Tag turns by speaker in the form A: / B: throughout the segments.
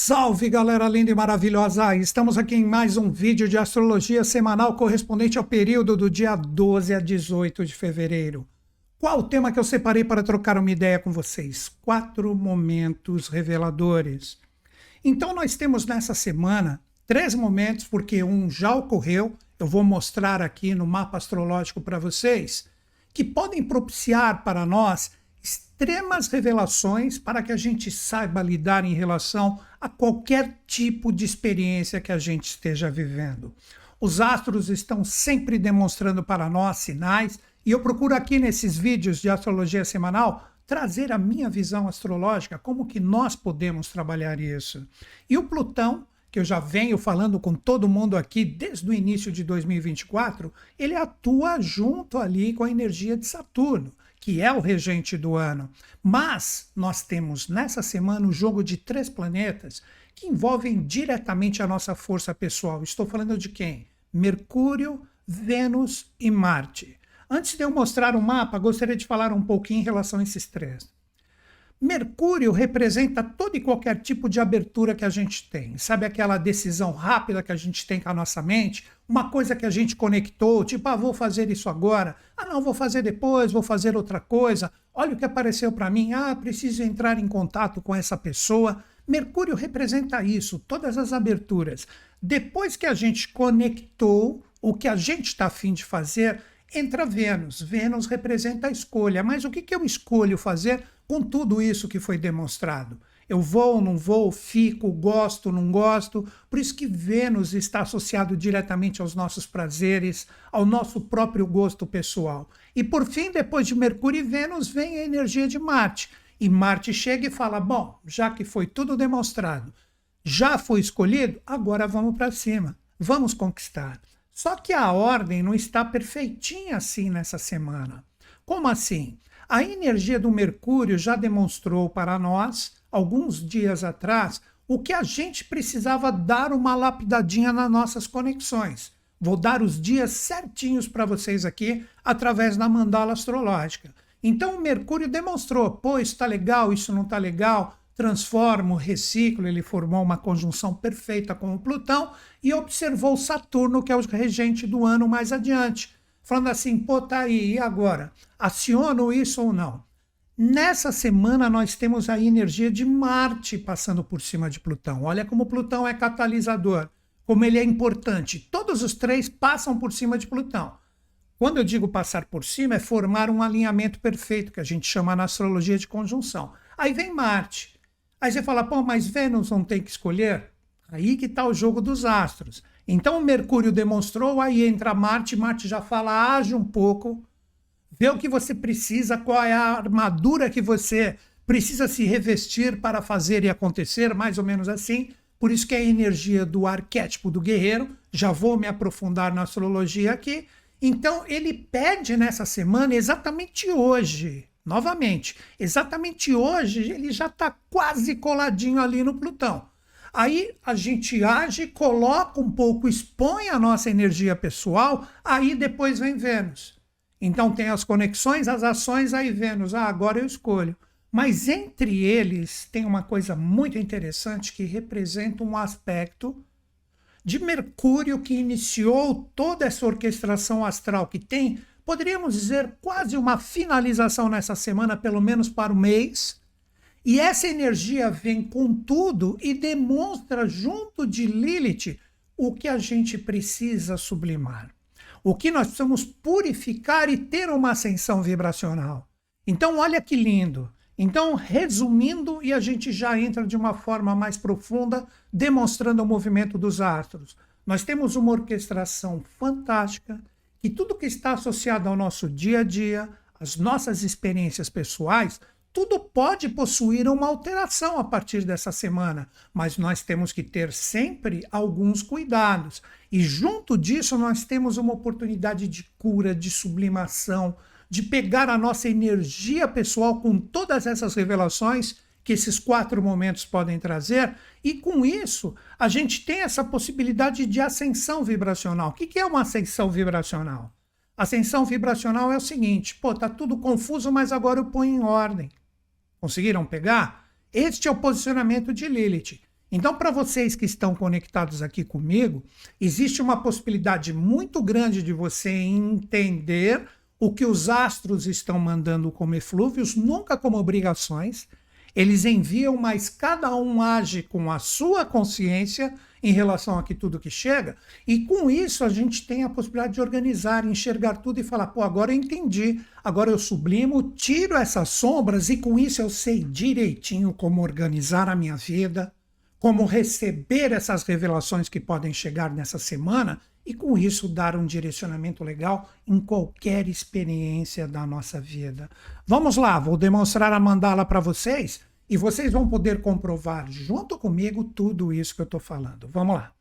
A: Salve, galera linda e maravilhosa! Estamos aqui em mais um vídeo de astrologia semanal correspondente ao período do dia 12 a 18 de fevereiro. Qual o tema que eu separei para trocar uma ideia com vocês? 4 momentos reveladores. Então nós temos nessa semana 3 momentos, porque um já ocorreu, eu vou mostrar aqui no mapa astrológico para vocês, que podem propiciar para nós extremas revelações para que a gente saiba lidar em relação a qualquer tipo de experiência que a gente esteja vivendo. Os astros estão sempre demonstrando para nós sinais e eu procuro aqui nesses vídeos de astrologia semanal trazer a minha visão astrológica, como que nós podemos trabalhar isso. E o Plutão, que eu já venho falando com todo mundo aqui desde o início de 2024, ele atua junto ali com a energia de Saturno, que é o regente do ano. Mas nós temos nessa semana o jogo de 3 planetas que envolvem diretamente a nossa força pessoal. Estou falando de quem? Mercúrio, Vênus e Marte. Antes de eu mostrar o mapa, gostaria de falar um pouquinho em relação a esses 3. Mercúrio representa todo e qualquer tipo de abertura que a gente tem. Sabe aquela decisão rápida que a gente tem com a nossa mente? Uma coisa que a gente conectou, tipo, vou fazer isso agora. Não, vou fazer depois, vou fazer outra coisa. Olha o que apareceu para mim. Preciso entrar em contato com essa pessoa. Mercúrio representa isso, todas as aberturas. Depois que a gente conectou o que a gente está a fim de fazer, entra Vênus. Vênus representa a escolha. Mas o que eu escolho fazer com tudo isso que foi demonstrado? Eu vou, não vou, fico, gosto, não gosto. Por isso que Vênus está associado diretamente aos nossos prazeres, ao nosso próprio gosto pessoal. E por fim, depois de Mercúrio e Vênus, vem a energia de Marte. E Marte chega e fala, bom, já que foi tudo demonstrado, já foi escolhido, agora vamos para cima, vamos conquistar. Só que a ordem não está perfeitinha assim nessa semana. Como assim? A energia do Mercúrio já demonstrou para nós, alguns dias atrás, o que a gente precisava dar uma lapidadinha nas nossas conexões. Vou dar os dias certinhos para vocês aqui, através da mandala astrológica. Então o Mercúrio demonstrou, isso está legal, isso não está legal, transformo, reciclo, ele formou uma conjunção perfeita com o Plutão e observou Saturno, que é o regente do ano mais adiante. Falando assim, tá aí, e agora? Aciono isso ou não? Nessa semana nós temos a energia de Marte passando por cima de Plutão. Olha como Plutão é catalisador, como ele é importante. Todos os 3 passam por cima de Plutão. Quando eu digo passar por cima, é formar um alinhamento perfeito, que a gente chama na astrologia de conjunção. Aí vem Marte. Aí você fala, mas Vênus não tem que escolher? Aí que está o jogo dos astros. Então o Mercúrio demonstrou, aí entra Marte, Marte já fala, age um pouco, vê o que você precisa, qual é a armadura que você precisa se revestir para fazer e acontecer, mais ou menos assim. Por isso que é a energia do arquétipo do guerreiro, já vou me aprofundar na astrologia aqui. Então ele pede nessa semana, exatamente hoje, novamente, exatamente hoje, ele já está quase coladinho ali no Plutão. Aí a gente age, coloca um pouco, expõe a nossa energia pessoal, aí depois vem Vênus. Então tem as conexões, as ações, aí Vênus, agora eu escolho. Mas entre eles tem uma coisa muito interessante que representa um aspecto de Mercúrio que iniciou toda essa orquestração astral que tem, poderíamos dizer, quase uma finalização nessa semana, pelo menos para o mês. E essa energia vem com tudo e demonstra junto de Lilith o que a gente precisa sublimar. O que nós precisamos purificar e ter uma ascensão vibracional. Então olha que lindo. Então resumindo, e a gente já entra de uma forma mais profunda, demonstrando o movimento dos astros. Nós temos uma orquestração fantástica, que tudo que está associado ao nosso dia a dia, às nossas experiências pessoais, tudo pode possuir uma alteração a partir dessa semana, mas nós temos que ter sempre alguns cuidados. E junto disso nós temos uma oportunidade de cura, de sublimação, de pegar a nossa energia pessoal com todas essas revelações que esses 4 momentos podem trazer, e com isso a gente tem essa possibilidade de ascensão vibracional. O que é uma ascensão vibracional? Ascensão vibracional é o seguinte, tá tudo confuso, mas agora eu ponho em ordem. Conseguiram pegar? Este é o posicionamento de Lilith. Então, para vocês que estão conectados aqui comigo, existe uma possibilidade muito grande de você entender o que os astros estão mandando como eflúvios, nunca como obrigações. Eles enviam, mas cada um age com a sua consciência em relação a tudo que chega. E com isso a gente tem a possibilidade de organizar, enxergar tudo e falar, pô, agora eu entendi, agora eu sublimo, tiro essas sombras e com isso eu sei direitinho como organizar a minha vida, como receber essas revelações que podem chegar nessa semana e com isso dar um direcionamento legal em qualquer experiência da nossa vida. Vamos lá, vou demonstrar a mandala para vocês e vocês vão poder comprovar junto comigo tudo isso que eu estou falando. Vamos lá.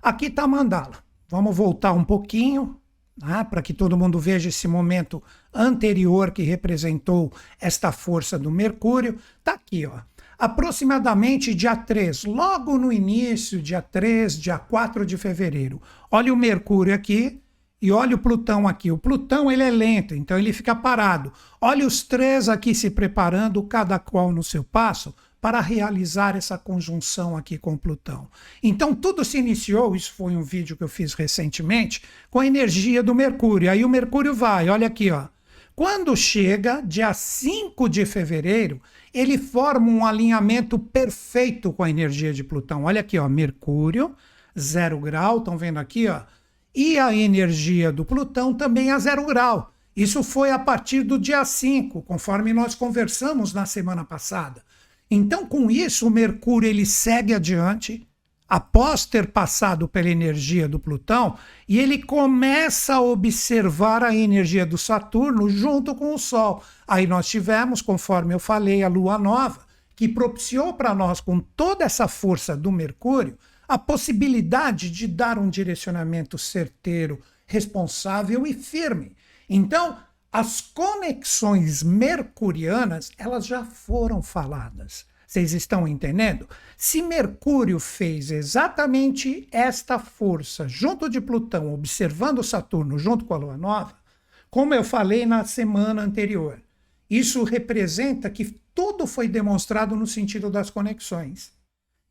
A: Aqui está a mandala. Vamos voltar um pouquinho, né, para que todo mundo veja esse momento anterior que representou esta força do Mercúrio. Está aqui, ó. Aproximadamente dia 3, logo no início, dia 3, dia 4 de fevereiro. Olha o Mercúrio aqui e olha o Plutão aqui. O Plutão ele é lento, então ele fica parado. Olha os três aqui se preparando, cada qual no seu passo, para realizar essa conjunção aqui com Plutão. Então tudo se iniciou, isso foi um vídeo que eu fiz recentemente, com a energia do Mercúrio. Aí o Mercúrio vai, olha aqui, ó. Quando chega dia 5 de fevereiro, ele forma um alinhamento perfeito com a energia de Plutão. Olha aqui, ó, Mercúrio, 0 grau, estão vendo aqui, ó? E a energia do Plutão também a 0 grau. Isso foi a partir do dia 5, conforme nós conversamos na semana passada. Então, com isso, o Mercúrio ele segue adiante, após ter passado pela energia do Plutão, e ele começa a observar a energia do Saturno junto com o Sol. Aí nós tivemos, conforme eu falei, a Lua Nova, que propiciou para nós, com toda essa força do Mercúrio, a possibilidade de dar um direcionamento certeiro, responsável e firme. Então, as conexões mercurianas, elas já foram faladas. Vocês estão entendendo? Se Mercúrio fez exatamente esta força junto de Plutão, observando Saturno junto com a Lua Nova, como eu falei na semana anterior, isso representa que tudo foi demonstrado no sentido das conexões.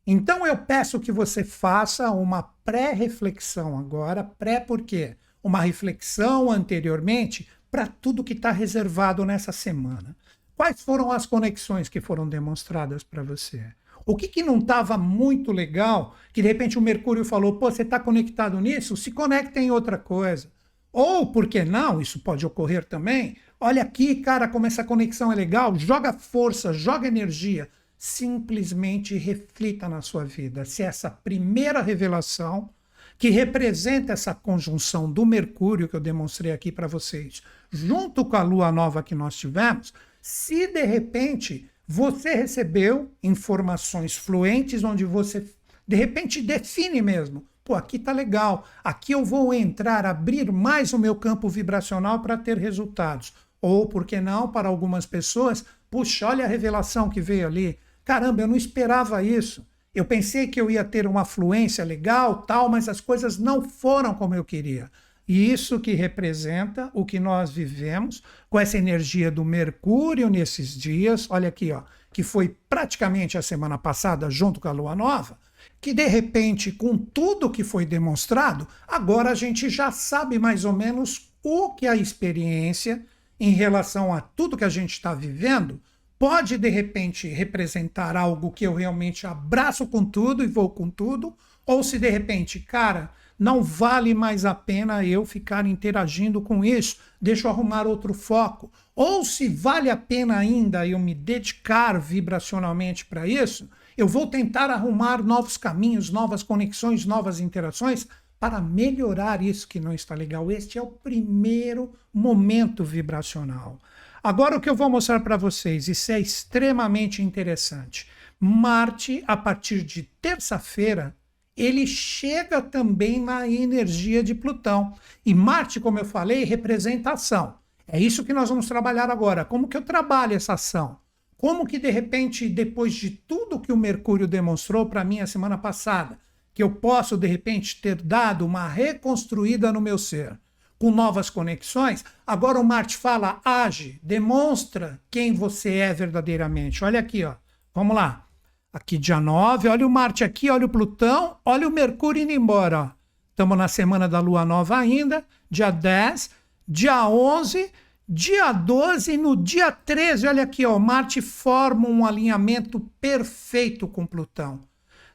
A: Então eu peço que você faça uma pré-reflexão agora, por quê? Uma reflexão anteriormente para tudo que está reservado nessa semana. Quais foram as conexões que foram demonstradas para você? O que não estava muito legal, que de repente o Mercúrio falou, pô, você está conectado nisso? Se conecta em outra coisa. Ou, por que não, isso pode ocorrer também, olha aqui, cara, como essa conexão é legal, joga força, joga energia, simplesmente reflita na sua vida se essa primeira revelação, que representa essa conjunção do Mercúrio que eu demonstrei aqui para vocês, junto com a Lua Nova que nós tivemos, se de repente você recebeu informações fluentes onde você de repente define mesmo, pô, aqui tá legal, aqui eu vou entrar, abrir mais o meu campo vibracional para ter resultados. Ou, por que não, para algumas pessoas, puxa, olha a revelação que veio ali, caramba, eu não esperava isso. Eu pensei que eu ia ter uma fluência legal, tal, mas as coisas não foram como eu queria. E isso que representa o que nós vivemos com essa energia do Mercúrio nesses dias, olha aqui, ó, que foi praticamente a semana passada junto com a Lua Nova, que de repente, com tudo que foi demonstrado, agora a gente já sabe mais ou menos o que a experiência em relação a tudo que a gente está vivendo pode de repente representar algo que eu realmente abraço com tudo e vou com tudo, ou se de repente, cara, não vale mais a pena eu ficar interagindo com isso, deixa eu arrumar outro foco. Ou se vale a pena ainda eu me dedicar vibracionalmente para isso, eu vou tentar arrumar novos caminhos, novas conexões, novas interações para melhorar isso que não está legal. Este é o primeiro momento vibracional. Agora o que eu vou mostrar para vocês, isso é extremamente interessante. Marte, a partir de terça-feira, ele chega também na energia de Plutão. E Marte, como eu falei, representa ação. É isso que nós vamos trabalhar agora. Como que eu trabalho essa ação? Como que, de repente, depois de tudo que o Mercúrio demonstrou para mim a semana passada, que eu posso, de repente, ter dado uma reconstruída no meu ser, com novas conexões, agora o Marte fala, age, demonstra quem você é verdadeiramente. Olha aqui, ó. Vamos lá. Aqui dia 9, olha o Marte aqui, olha o Plutão, olha o Mercúrio indo embora. Estamos na semana da Lua Nova ainda, dia 10, dia 11, dia 12 e no dia 13, olha aqui, ó, Marte forma um alinhamento perfeito com Plutão,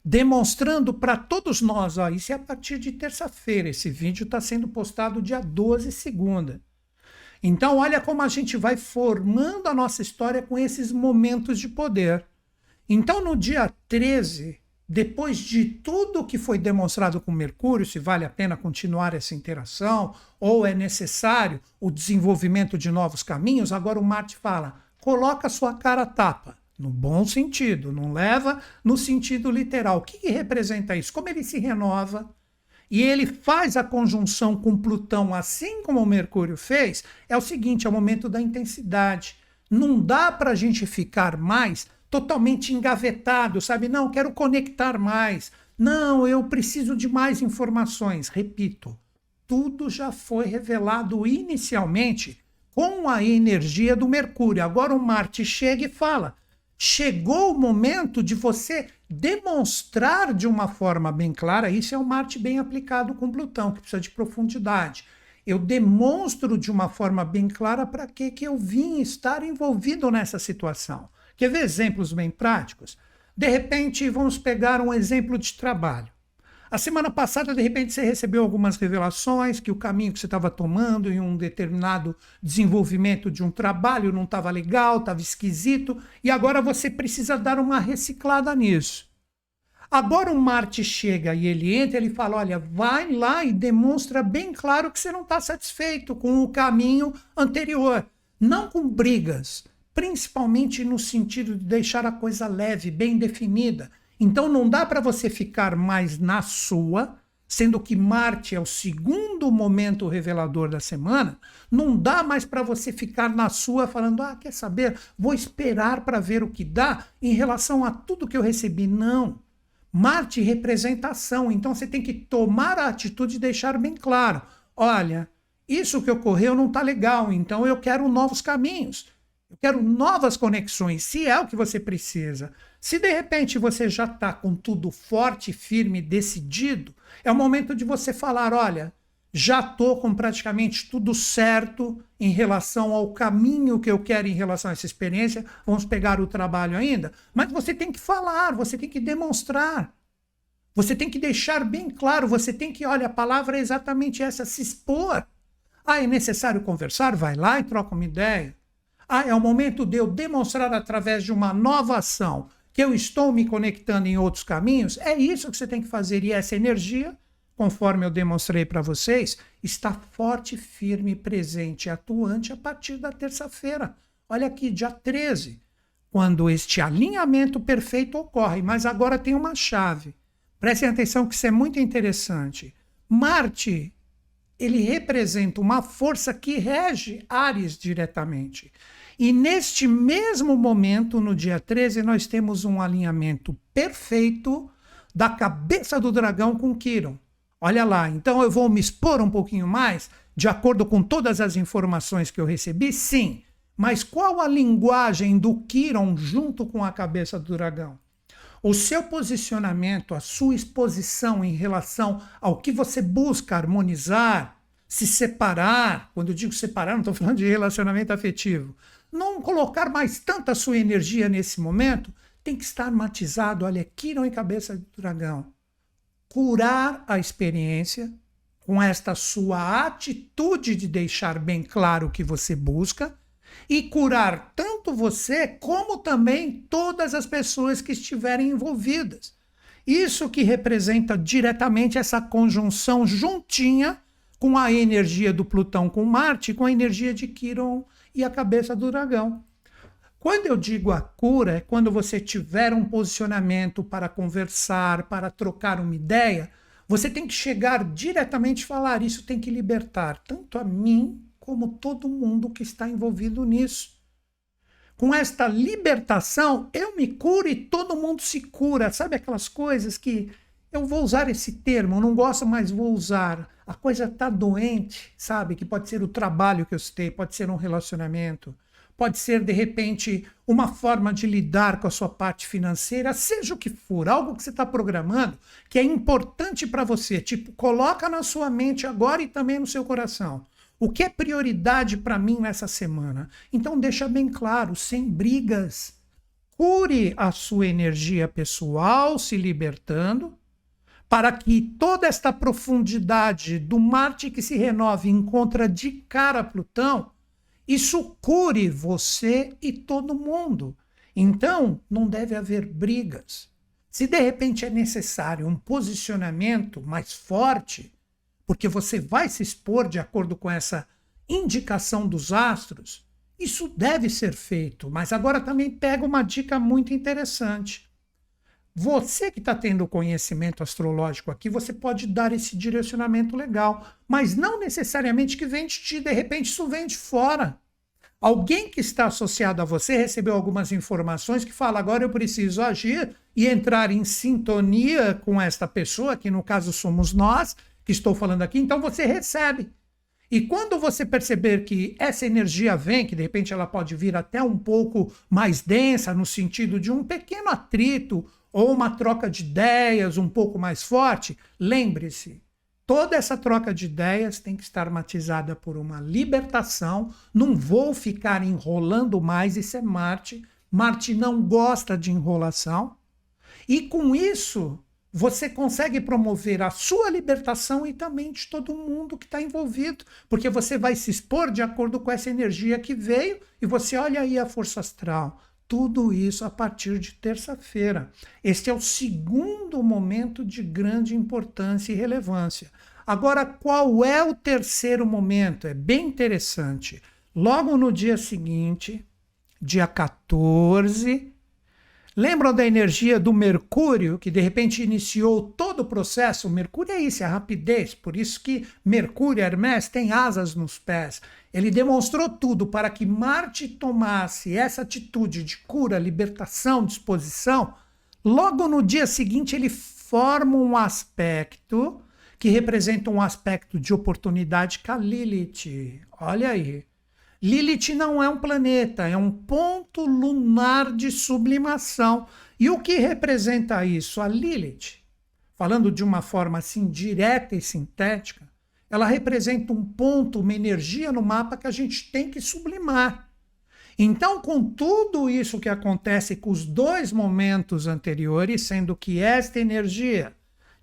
A: demonstrando para todos nós, ó, isso é a partir de terça-feira, esse vídeo está sendo postado dia 12, segunda. Então olha como a gente vai formando a nossa história com esses momentos de poder. Então, no dia 13, depois de tudo que foi demonstrado com Mercúrio, se vale a pena continuar essa interação, ou é necessário o desenvolvimento de novos caminhos, agora o Marte fala, coloca a sua cara a tapa, no bom sentido, não leva no sentido literal. O que representa isso? Como ele se renova, e ele faz a conjunção com Plutão, assim como o Mercúrio fez, é o seguinte, é o momento da intensidade. Não dá para a gente ficar mais totalmente engavetado, sabe? Não, quero conectar mais. Não, eu preciso de mais informações. Repito, tudo já foi revelado inicialmente com a energia do Mercúrio. Agora o Marte chega e fala, chegou o momento de você demonstrar de uma forma bem clara, isso é o Marte bem aplicado com Plutão, que precisa de profundidade. Eu demonstro de uma forma bem clara para que eu vim estar envolvido nessa situação. Quer ver exemplos bem práticos? De repente, vamos pegar um exemplo de trabalho. A semana passada, de repente, você recebeu algumas revelações que o caminho que você estava tomando em um determinado desenvolvimento de um trabalho não estava legal, estava esquisito, e agora você precisa dar uma reciclada nisso. Agora o Marte chega e ele entra, ele fala, olha, vai lá e demonstra bem claro que você não está satisfeito com o caminho anterior. Não com brigas, principalmente no sentido de deixar a coisa leve, bem definida. Então não dá para você ficar mais na sua, sendo que Marte é o segundo momento revelador da semana, não dá mais para você ficar na sua falando, quer saber, vou esperar para ver o que dá em relação a tudo que eu recebi. Não. Marte representa ação, então você tem que tomar a atitude e deixar bem claro, olha, isso que ocorreu não está legal, então eu quero novos caminhos. Eu quero novas conexões, se é o que você precisa. Se de repente você já está com tudo forte, firme, decidido, é o momento de você falar, olha, já estou com praticamente tudo certo em relação ao caminho que eu quero em relação a essa experiência, vamos pegar o trabalho ainda, mas você tem que falar, você tem que demonstrar, você tem que deixar bem claro, você tem que, olha, a palavra é exatamente essa, se expor. É necessário conversar? Vai lá e troca uma ideia. É o momento de eu demonstrar através de uma nova ação que eu estou me conectando em outros caminhos. É isso que você tem que fazer. E essa energia, conforme eu demonstrei para vocês, está forte, firme, presente e atuante a partir da terça-feira. Olha aqui, dia 13, quando este alinhamento perfeito ocorre. Mas agora tem uma chave. Prestem atenção que isso é muito interessante. Marte, ele representa uma força que rege Áries diretamente. E neste mesmo momento, no dia 13, nós temos um alinhamento perfeito da cabeça do dragão com Quiron. Olha lá, então eu vou me expor um pouquinho mais, de acordo com todas as informações que eu recebi? Sim. Mas qual a linguagem do Quiron junto com a cabeça do dragão? O seu posicionamento, a sua exposição em relação ao que você busca harmonizar, se separar, quando eu digo separar, não estou falando de relacionamento afetivo, não colocar mais tanta sua energia nesse momento, tem que estar matizado, olha, Quiron e cabeça do dragão. Curar a experiência com esta sua atitude de deixar bem claro o que você busca e curar tanto você como também todas as pessoas que estiverem envolvidas. Isso que representa diretamente essa conjunção juntinha com a energia do Plutão com Marte, com a energia de Quiron e a cabeça do dragão. Quando eu digo a cura, é quando você tiver um posicionamento para conversar, para trocar uma ideia, você tem que chegar diretamente e falar, isso tem que libertar tanto a mim como todo mundo que está envolvido nisso. Com esta libertação, eu me curo e todo mundo se cura. Sabe aquelas coisas que eu vou usar esse termo, eu não gosto, mas vou usar. A coisa está doente, sabe? Que pode ser o trabalho que eu citei, pode ser um relacionamento, pode ser, de repente, uma forma de lidar com a sua parte financeira, seja o que for, algo que você está programando, que é importante para você. Tipo, coloca na sua mente agora e também no seu coração. O que é prioridade para mim nessa semana? Então, deixa bem claro, sem brigas. Cure a sua energia pessoal, se libertando, para que toda esta profundidade do Marte que se renova e encontra de cara Plutão, isso cure você e todo mundo. Então, não deve haver brigas. Se de repente é necessário um posicionamento mais forte, porque você vai se expor de acordo com essa indicação dos astros, isso deve ser feito. Mas agora também pega uma dica muito interessante. Você que está tendo conhecimento astrológico aqui, você pode dar esse direcionamento legal, mas não necessariamente que vem de ti, de repente isso vem de fora. Alguém que está associado a você recebeu algumas informações que fala, agora eu preciso agir e entrar em sintonia com esta pessoa, que no caso somos nós, que estou falando aqui, então você recebe. E quando você perceber que essa energia vem, que de repente ela pode vir até um pouco mais densa, no sentido de um pequeno atrito, ou uma troca de ideias um pouco mais forte, lembre-se, toda essa troca de ideias tem que estar matizada por uma libertação. Não vou ficar enrolando mais, isso é Marte. Marte não gosta de enrolação. E com isso, você consegue promover a sua libertação e também de todo mundo que está envolvido, porque você vai se expor de acordo com essa energia que veio e você olha aí a força astral. Tudo isso a partir de terça-feira. Este é o segundo momento de grande importância e relevância. Agora, qual é o terceiro momento? É bem interessante. Logo no dia seguinte, dia 14, lembram da energia do Mercúrio, que de repente iniciou todo o processo? O Mercúrio é isso, é a rapidez. Por isso que Mercúrio, Hermès, tem asas nos pés. Ele demonstrou tudo para que Marte tomasse essa atitude de cura, libertação, disposição. Logo no dia seguinte, ele forma um aspecto que representa um aspecto de oportunidade com a Lilith. Olha aí. Lilith não é um planeta, é um ponto lunar de sublimação. E o que representa isso? A Lilith, falando de uma forma assim direta e sintética, ela representa um ponto, uma energia no mapa que a gente tem que sublimar. Então, com tudo isso que acontece com os dois momentos anteriores, sendo que esta energia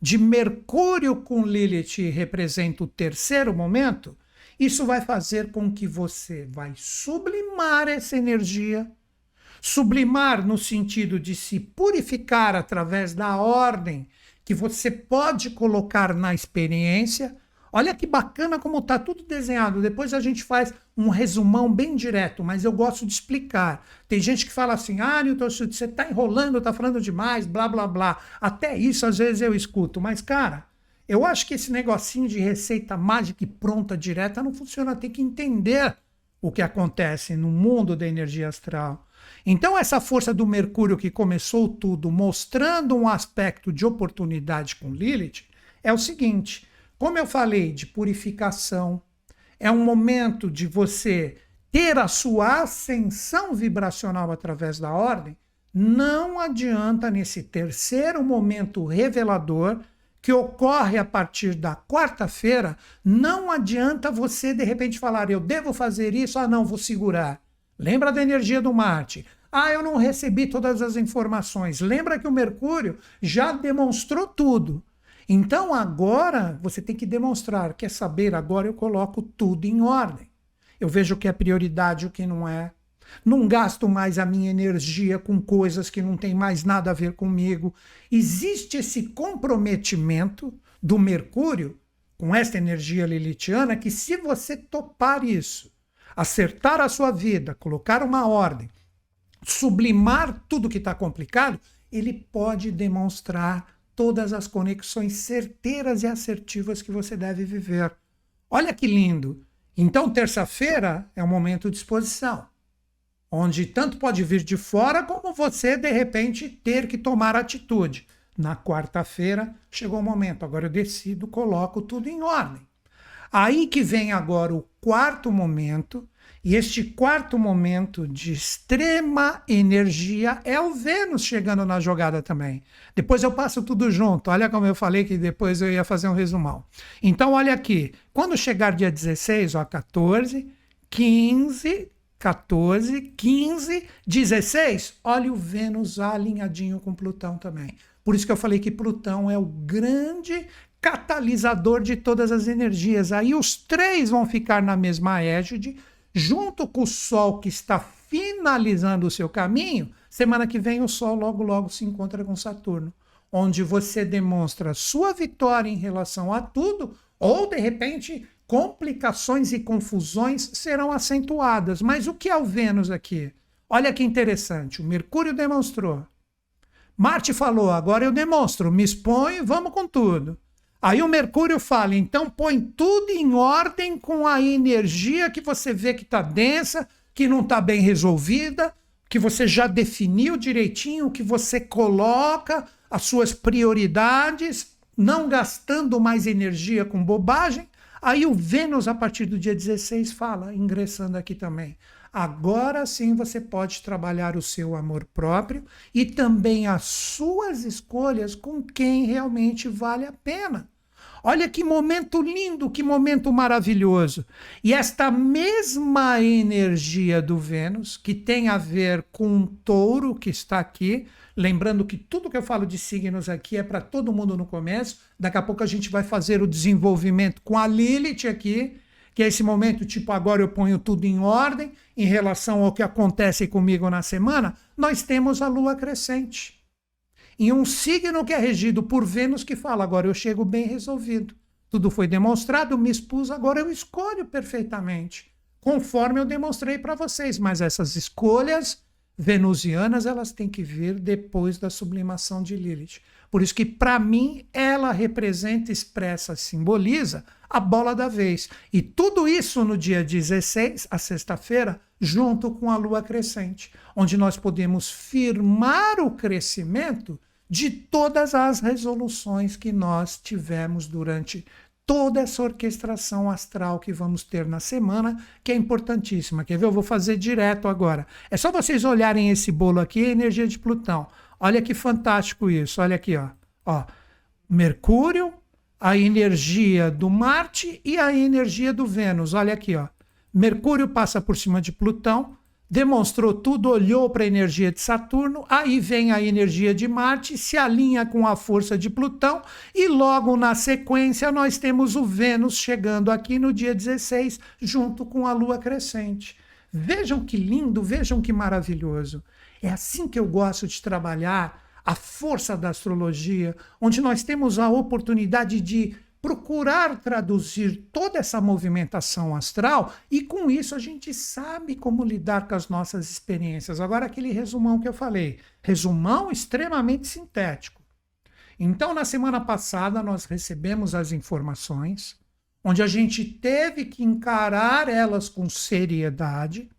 A: de Mercúrio com Lilith representa o terceiro momento, isso vai fazer com que você vai sublimar essa energia, sublimar no sentido de se purificar através da ordem que você pode colocar na experiência. Olha que bacana como está tudo desenhado. Depois a gente faz um resumão bem direto, mas eu gosto de explicar. Tem gente que fala assim, Newton, você está enrolando, está falando demais, blá, blá, blá. Até isso às vezes eu escuto. Mas, cara, eu acho que esse negocinho de receita mágica e pronta, direta, não funciona. Tem que entender o que acontece no mundo da energia astral. Então, essa força do Mercúrio que começou tudo, mostrando um aspecto de oportunidade com Lilith, é o seguinte... Como eu falei, de purificação, é um momento de você ter a sua ascensão vibracional através da ordem. Não adianta nesse terceiro momento revelador, que ocorre a partir da quarta-feira, não adianta você de repente falar, eu devo fazer isso, não, vou segurar. Lembra da energia do Marte? Eu não recebi todas as informações. Lembra que o Mercúrio já demonstrou tudo. Então agora você tem que demonstrar, quer saber, agora eu coloco tudo em ordem. Eu vejo o que é prioridade e o que não é. Não gasto mais a minha energia com coisas que não tem mais nada a ver comigo. Existe esse comprometimento do Mercúrio com esta energia lilithiana que se você topar isso, acertar a sua vida, colocar uma ordem, sublimar tudo que está complicado, ele pode demonstrar todas as conexões certeiras e assertivas que você deve viver. Olha que lindo! Então, terça-feira é um momento de exposição, onde tanto pode vir de fora como você, de repente, ter que tomar atitude. Na quarta-feira, chegou o momento, agora eu decido, coloco tudo em ordem. Aí que vem agora o quarto momento, E este quarto momento de extrema energia é o Vênus chegando na jogada também. Depois eu passo tudo junto. Olha como eu falei que depois eu ia fazer um resumão. Então, olha aqui. Quando chegar dia 16, ó, 14, 15, 16, olha o Vênus alinhadinho com Plutão também. Por isso que eu falei que Plutão é o grande catalisador de todas as energias. Aí os três vão ficar na mesma égide, junto com o Sol que está finalizando o seu caminho. Semana que vem o Sol logo se encontra com Saturno, onde você demonstra sua vitória em relação a tudo, ou de repente complicações e confusões serão acentuadas. Mas o que é o Vênus aqui? Olha que interessante, o Mercúrio demonstrou. Marte falou, agora eu demonstro, me exponho, vamos com tudo. Aí o Mercúrio fala, então põe tudo em ordem com a energia que você vê que está densa, que não está bem resolvida, que você já definiu direitinho, que você coloca as suas prioridades, não gastando mais energia com bobagem. Aí o Vênus, a partir do dia 16, fala, ingressando aqui também. Agora sim você pode trabalhar o seu amor próprio e também as suas escolhas com quem realmente vale a pena. Olha que momento lindo, que momento maravilhoso. E esta mesma energia do Vênus, que tem a ver com o touro que está aqui, lembrando que tudo que eu falo de signos aqui é para todo mundo no começo, daqui a pouco a gente vai fazer o desenvolvimento com a Lilith aqui, que é esse momento, tipo, agora eu ponho tudo em ordem, em relação ao que acontece comigo na semana, nós temos a Lua crescente. Em um signo que é regido por Vênus, que fala, agora eu chego bem resolvido. Tudo foi demonstrado, me expus, agora eu escolho perfeitamente, conforme eu demonstrei para vocês. Mas essas escolhas venusianas, elas têm que vir depois da sublimação de Lilith. Por isso que, para mim, ela representa, expressa, simboliza a bola da vez. E tudo isso no dia 16, a sexta-feira, junto com a Lua crescente, onde nós podemos firmar o crescimento de todas as resoluções que nós tivemos durante toda essa orquestração astral que vamos ter na semana, que é importantíssima. Quer ver? Eu vou fazer direto agora. É só vocês olharem esse bolo aqui, a energia de Plutão. Olha que fantástico isso. Olha aqui, ó. Mercúrio, a energia do Marte e a energia do Vênus. Olha aqui, ó. Mercúrio passa por cima de Plutão, demonstrou tudo, olhou para a energia de Saturno, aí vem a energia de Marte, se alinha com a força de Plutão e logo na sequência nós temos o Vênus chegando aqui no dia 16, junto com a Lua crescente. Vejam que lindo, vejam que maravilhoso. É assim que eu gosto de trabalhar a força da astrologia, onde nós temos a oportunidade de procurar traduzir toda essa movimentação astral e com isso a gente sabe como lidar com as nossas experiências. Agora aquele resumão que eu falei, resumão extremamente sintético. Então na semana passada nós recebemos as informações, onde a gente teve que encarar elas com seriedade.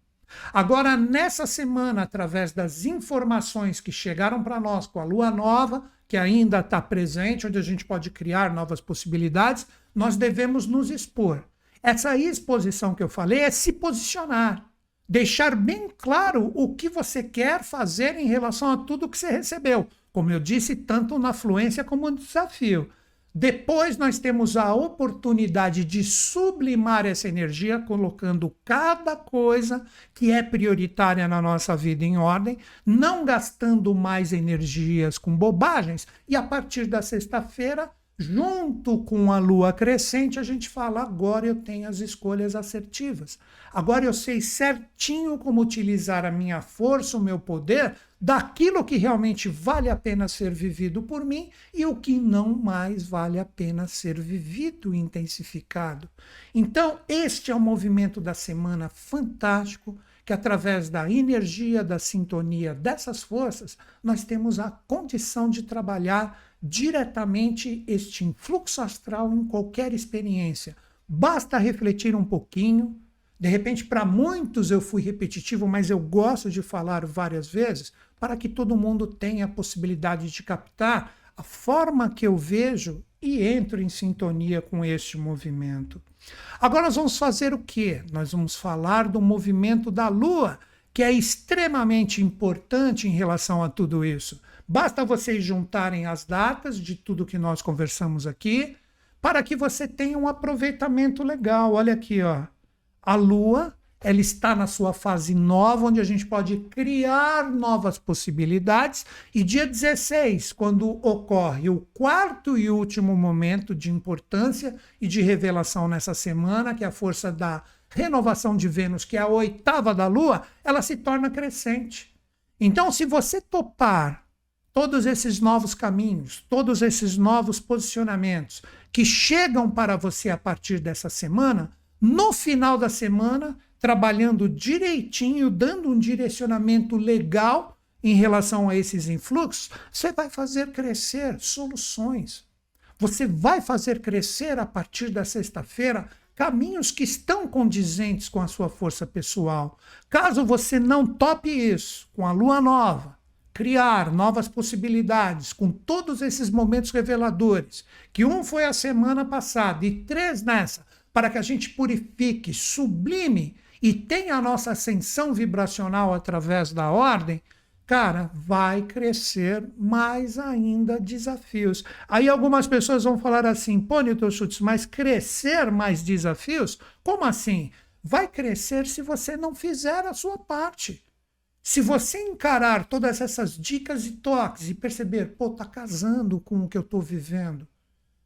A: Agora nessa semana, através das informações que chegaram para nós com a Lua Nova, que ainda está presente, onde a gente pode criar novas possibilidades, nós devemos nos expor. Essa exposição que eu falei é se posicionar, deixar bem claro o que você quer fazer em relação a tudo que você recebeu, como eu disse, tanto na fluência como no desafio. Depois nós temos a oportunidade de sublimar essa energia, colocando cada coisa que é prioritária na nossa vida em ordem, não gastando mais energias com bobagens. E a partir da sexta-feira, junto com a Lua crescente, a gente fala, agora eu tenho as escolhas assertivas. Agora eu sei certinho como utilizar a minha força, o meu poder, daquilo que realmente vale a pena ser vivido por mim e o que não mais vale a pena ser vivido e intensificado. Então, este é o movimento da semana fantástico, que através da energia, da sintonia dessas forças, nós temos a condição de trabalhar diretamente este influxo astral em qualquer experiência. Basta refletir um pouquinho. De repente, para muitos eu fui repetitivo, mas eu gosto de falar várias vezes para que todo mundo tenha a possibilidade de captar a forma que eu vejo e entro em sintonia com este movimento. Agora nós vamos fazer o quê? Nós vamos falar do movimento da Lua, que é extremamente importante em relação a tudo isso. Basta vocês juntarem as datas de tudo que nós conversamos aqui, para que você tenha um aproveitamento legal. Olha aqui, ó. A Lua, ela está na sua fase nova, onde a gente pode criar novas possibilidades. E dia 16, quando ocorre o quarto e último momento de importância e de revelação nessa semana, que é a força da renovação de Vênus, que é a oitava da Lua, ela se torna crescente. Então, se você topar todos esses novos caminhos, todos esses novos posicionamentos que chegam para você a partir dessa semana, no final da semana, trabalhando direitinho, dando um direcionamento legal em relação a esses influxos, você vai fazer crescer soluções. Você vai fazer crescer a partir da sexta-feira caminhos que estão condizentes com a sua força pessoal. Caso você não tope isso com a lua nova, criar novas possibilidades com todos esses momentos reveladores, que um foi a semana passada e 3 nessa, para que a gente purifique, sublime e tenha a nossa ascensão vibracional através da ordem, cara, vai crescer mais ainda desafios. Aí algumas pessoas vão falar assim, pô, Newton Schultz, mas crescer mais desafios? Como assim? Vai crescer se você não fizer a sua parte. Se você encarar todas essas dicas e toques e perceber, pô, tá casando com o que eu estou vivendo.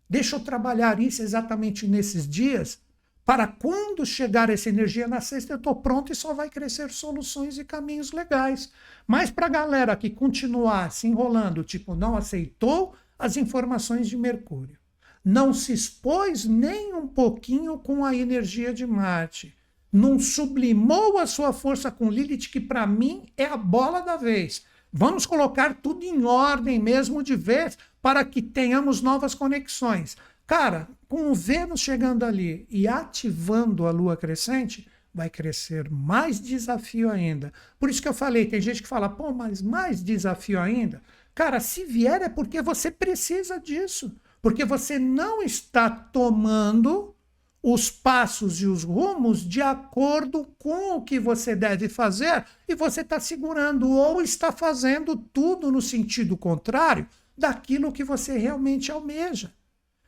A: Deixa eu trabalhar isso exatamente nesses dias, para quando chegar essa energia na sexta, eu estou pronto e só vai crescer soluções e caminhos legais. Mas para a galera que continuar se enrolando, tipo, não aceitou as informações de Mercúrio, não se expôs nem um pouquinho com a energia de Marte, não sublimou a sua força com Lilith, que para mim é a bola da vez. Vamos colocar tudo em ordem mesmo de vez, para que tenhamos novas conexões. Cara, com o Vênus chegando ali e ativando a Lua crescente, vai crescer mais desafio ainda. Por isso que eu falei, tem gente que fala, pô, mas mais desafio ainda? Cara, se vier é porque você precisa disso. Porque você não está tomando os passos e os rumos de acordo com o que você deve fazer e você está segurando ou está fazendo tudo no sentido contrário daquilo que você realmente almeja.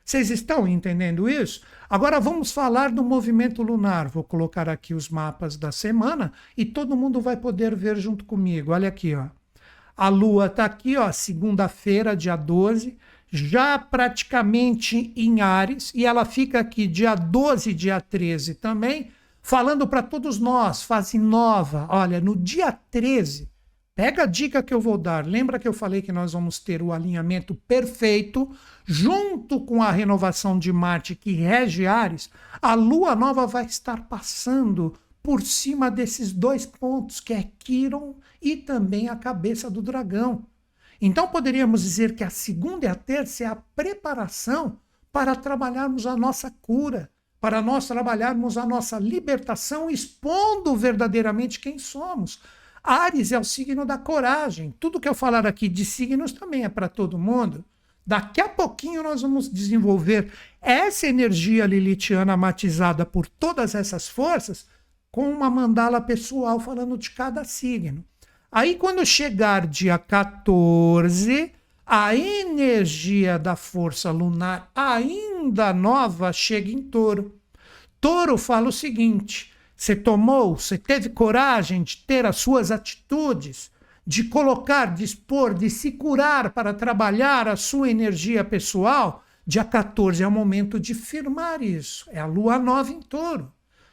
A: Vocês estão entendendo isso? Agora vamos falar do movimento lunar. Vou colocar aqui os mapas da semana e todo mundo vai poder ver junto comigo. Olha aqui, ó. A Lua está aqui, ó, segunda-feira, dia 12, já praticamente em Áries, e ela fica aqui dia 12 e dia 13 também, falando para todos nós, fase nova. Olha, no dia 13, pega a dica que eu vou dar. Lembra que eu falei que nós vamos ter o alinhamento perfeito junto com a renovação de Marte que rege Áries? A Lua nova vai estar passando por cima desses 2 pontos, que é Quiron e também a cabeça do dragão. Então poderíamos dizer que a segunda e a terça é a preparação para trabalharmos a nossa cura, para nós trabalharmos a nossa libertação, expondo verdadeiramente quem somos. Áries é o signo da coragem. Tudo que eu falar aqui de signos também é para todo mundo. Daqui a pouquinho nós vamos desenvolver essa energia lilithiana matizada por todas essas forças com uma mandala pessoal falando de cada signo. Aí quando chegar dia 14, a energia da força lunar ainda nova chega em Touro. Touro fala o seguinte: você teve coragem de ter as suas atitudes, de colocar, de expor, de se curar para trabalhar a sua energia pessoal? Dia 14 é o momento de firmar isso. É a lua nova em Touro.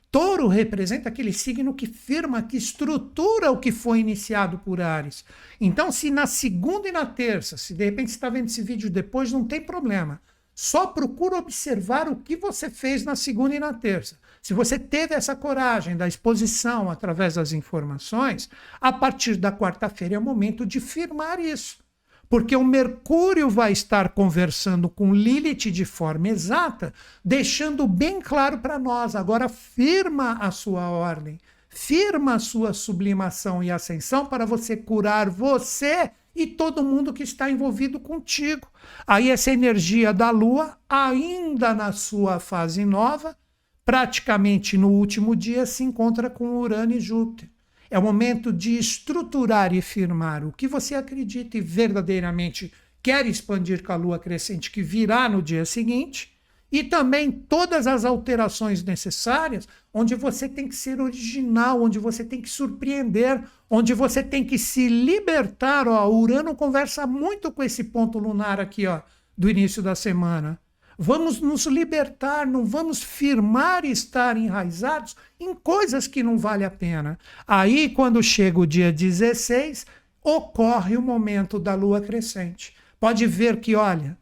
A: Touro representa aquele signo que firma, que estrutura o que foi iniciado por Áries. Então, se na segunda e na terça, se de repente você está vendo esse vídeo depois, não tem problema. Só procura observar o que você fez na segunda e na terça. Se você teve essa coragem da exposição através das informações, a partir da quarta-feira é o momento de firmar isso. Porque o Mercúrio vai estar conversando com Lilith de forma exata, deixando bem claro para nós. Agora firma a sua ordem, firma a sua sublimação e ascensão para você curar você e todo mundo que está envolvido contigo. Aí essa energia da Lua, ainda na sua fase nova, praticamente no último dia, se encontra com Urano e Júpiter. É o momento de estruturar e firmar o que você acredita e verdadeiramente quer expandir com a Lua crescente, que virá no dia seguinte, e também todas as alterações necessárias, onde você tem que ser original, onde você tem que surpreender, onde você tem que se libertar. Ó, o Urano conversa muito com esse ponto lunar aqui, ó, do início da semana. Vamos nos libertar, não vamos firmar e estar enraizados em coisas que não vale a pena. Aí, quando chega o dia 16, ocorre o momento da Lua crescente. Pode ver que, olha,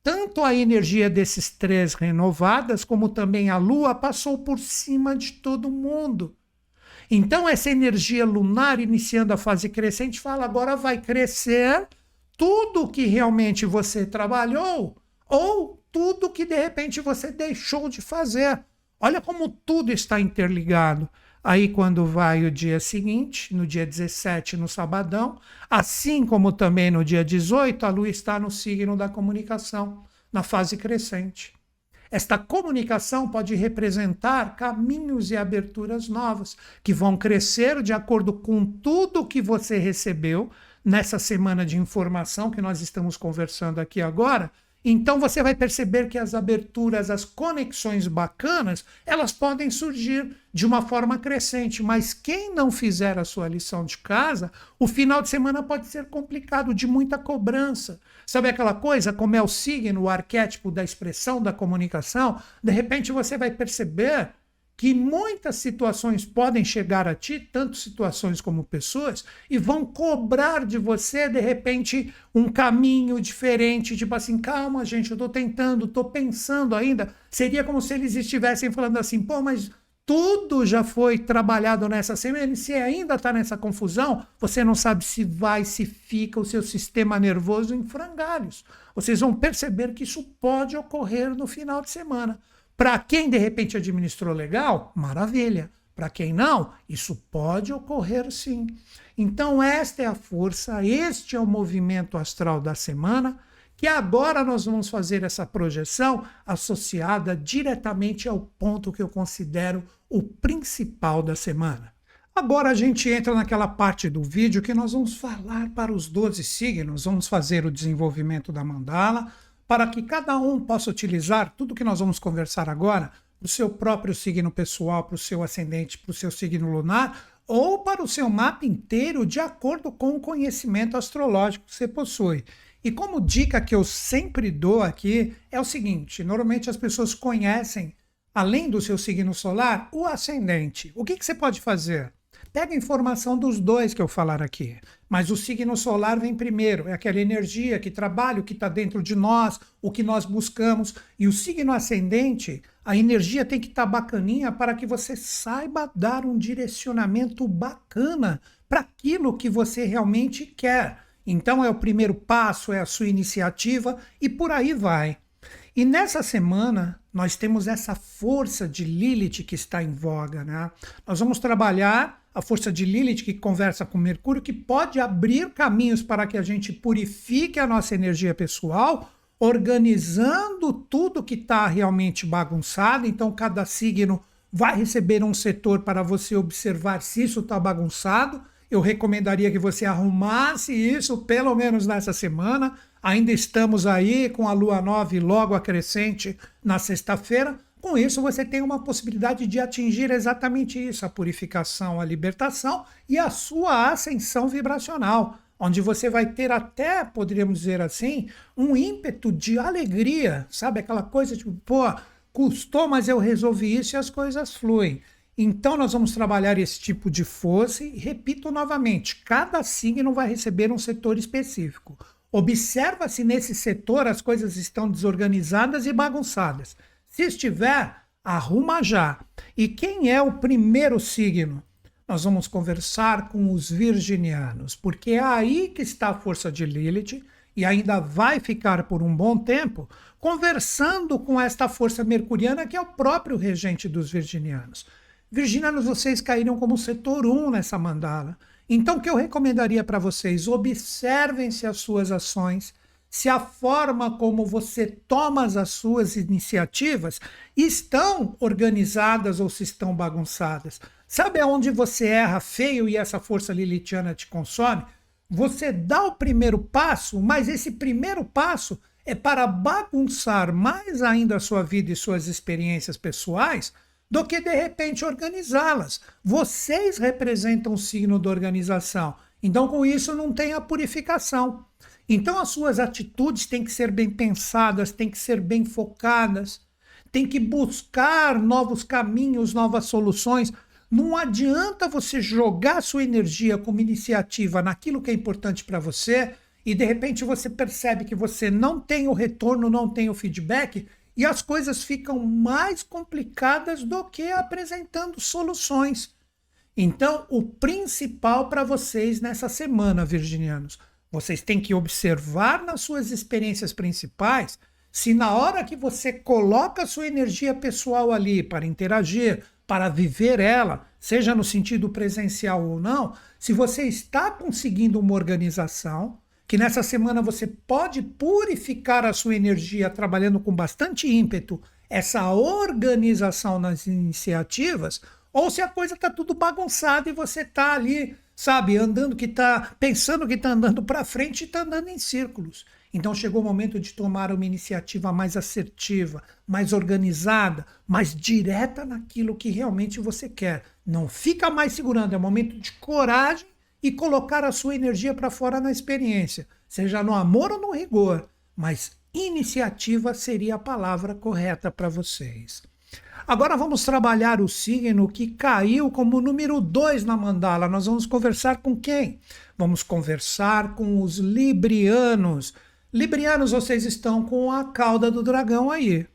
A: tanto a energia desses 3 renovadas, como também a Lua passou por cima de todo mundo. Então, essa energia lunar, iniciando a fase crescente, fala, agora vai crescer tudo que realmente você trabalhou, ou tudo que de repente você deixou de fazer. Olha como tudo está interligado. Aí quando vai o dia seguinte, no dia 17, no sabadão, assim como também no dia 18, a Lua está no signo da comunicação, na fase crescente. Esta comunicação pode representar caminhos e aberturas novas, que vão crescer de acordo com tudo que você recebeu nessa semana de informação que nós estamos conversando aqui agora. Então você vai perceber que as aberturas, as conexões bacanas, elas podem surgir de uma forma crescente, mas quem não fizer a sua lição de casa, o final de semana pode ser complicado, de muita cobrança. Sabe aquela coisa, como é o signo, o arquétipo da expressão, da comunicação? De repente você vai perceber que muitas situações podem chegar a ti, tanto situações como pessoas, e vão cobrar de você, de repente, um caminho diferente, tipo assim, calma, gente, eu estou tentando, estou pensando ainda. Seria como se eles estivessem falando assim, pô, mas tudo já foi trabalhado nessa semana, e se ainda está nessa confusão, você não sabe se vai, se fica o seu sistema nervoso em frangalhos. Vocês vão perceber que isso pode ocorrer no final de semana. Para quem, de repente, administrou legal, maravilha. Para quem não, isso pode ocorrer sim. Então, esta é a força, este é o movimento astral da semana, que agora nós vamos fazer essa projeção associada diretamente ao ponto que eu considero o principal da semana. Agora a gente entra naquela parte do vídeo que nós vamos falar para os 12 signos, vamos fazer o desenvolvimento da mandala, para que cada um possa utilizar tudo que nós vamos conversar agora para o seu próprio signo pessoal, para o seu ascendente, para o seu signo lunar, ou para o seu mapa inteiro, de acordo com o conhecimento astrológico que você possui. E como dica que eu sempre dou aqui, é o seguinte, normalmente as pessoas conhecem, além do seu signo solar, o ascendente. O que você pode fazer? Pega a informação dos dois que eu falar aqui, mas o signo solar vem primeiro, é aquela energia que trabalha, o que está dentro de nós, o que nós buscamos, e o signo ascendente, a energia tem que estar bacaninha para que você saiba dar um direcionamento bacana para aquilo que você realmente quer. Então é o primeiro passo, é a sua iniciativa e por aí vai. E nessa semana nós temos essa força de Lilith que está em voga, né? Nós vamos trabalhar a força de Lilith que conversa com Mercúrio, que pode abrir caminhos para que a gente purifique a nossa energia pessoal, organizando tudo que está realmente bagunçado. Então cada signo vai receber um setor para você observar se isso está bagunçado. Eu recomendaria que você arrumasse isso pelo menos nessa semana. Ainda estamos aí com a lua nova e logo a crescente na sexta-feira. Com isso, você tem uma possibilidade de atingir exatamente isso, a purificação, a libertação e a sua ascensão vibracional, onde você vai ter até, poderíamos dizer assim, um ímpeto de alegria, sabe? Aquela coisa tipo, pô, custou, mas eu resolvi isso e as coisas fluem. Então, nós vamos trabalhar esse tipo de força e, repito novamente, cada signo vai receber um setor específico. Observa se nesse setor as coisas estão desorganizadas e bagunçadas. Se estiver, arruma já. E quem é o primeiro signo? Nós vamos conversar com os virginianos, porque é aí que está a força de Lilith e ainda vai ficar por um bom tempo conversando com esta força mercuriana que é o próprio regente dos virginianos. Virginianos, vocês caíram como setor 1 nessa mandala. Então, o que eu recomendaria para vocês? Observem se as suas ações, se a forma como você toma as suas iniciativas estão organizadas ou se estão bagunçadas. Sabe aonde você erra feio e essa força lilithiana te consome? Você dá o primeiro passo, mas esse primeiro passo é para bagunçar mais ainda a sua vida e suas experiências pessoais do que, de repente, organizá-las. Vocês representam o signo da organização. Então, com isso, não tem a purificação. Então, as suas atitudes têm que ser bem pensadas, têm que ser bem focadas, têm que buscar novos caminhos, novas soluções. Não adianta você jogar sua energia como iniciativa naquilo que é importante para você e, de repente, você percebe que você não tem o retorno, não tem o feedback e as coisas ficam mais complicadas do que apresentando soluções. Então, o principal para vocês nessa semana, virginianos, vocês têm que observar nas suas experiências principais se na hora que você coloca a sua energia pessoal ali para interagir, para viver ela, seja no sentido presencial ou não, se você está conseguindo uma organização, que nessa semana você pode purificar a sua energia trabalhando com bastante ímpeto, essa organização nas iniciativas, ou se a coisa está tudo bagunçada e você está ali, sabe, andando pensando que está andando para frente e está andando em círculos. Então chegou o momento de tomar uma iniciativa mais assertiva, mais organizada, mais direta naquilo que realmente você quer. Não fica mais segurando, é momento de coragem e colocar a sua energia para fora na experiência, seja no amor ou no rigor, mas iniciativa seria a palavra correta para vocês. Agora vamos trabalhar o signo que caiu como número 2 na mandala. Nós vamos conversar com quem? Vamos conversar com os librianos. Librianos, vocês estão com a cauda do dragão aí.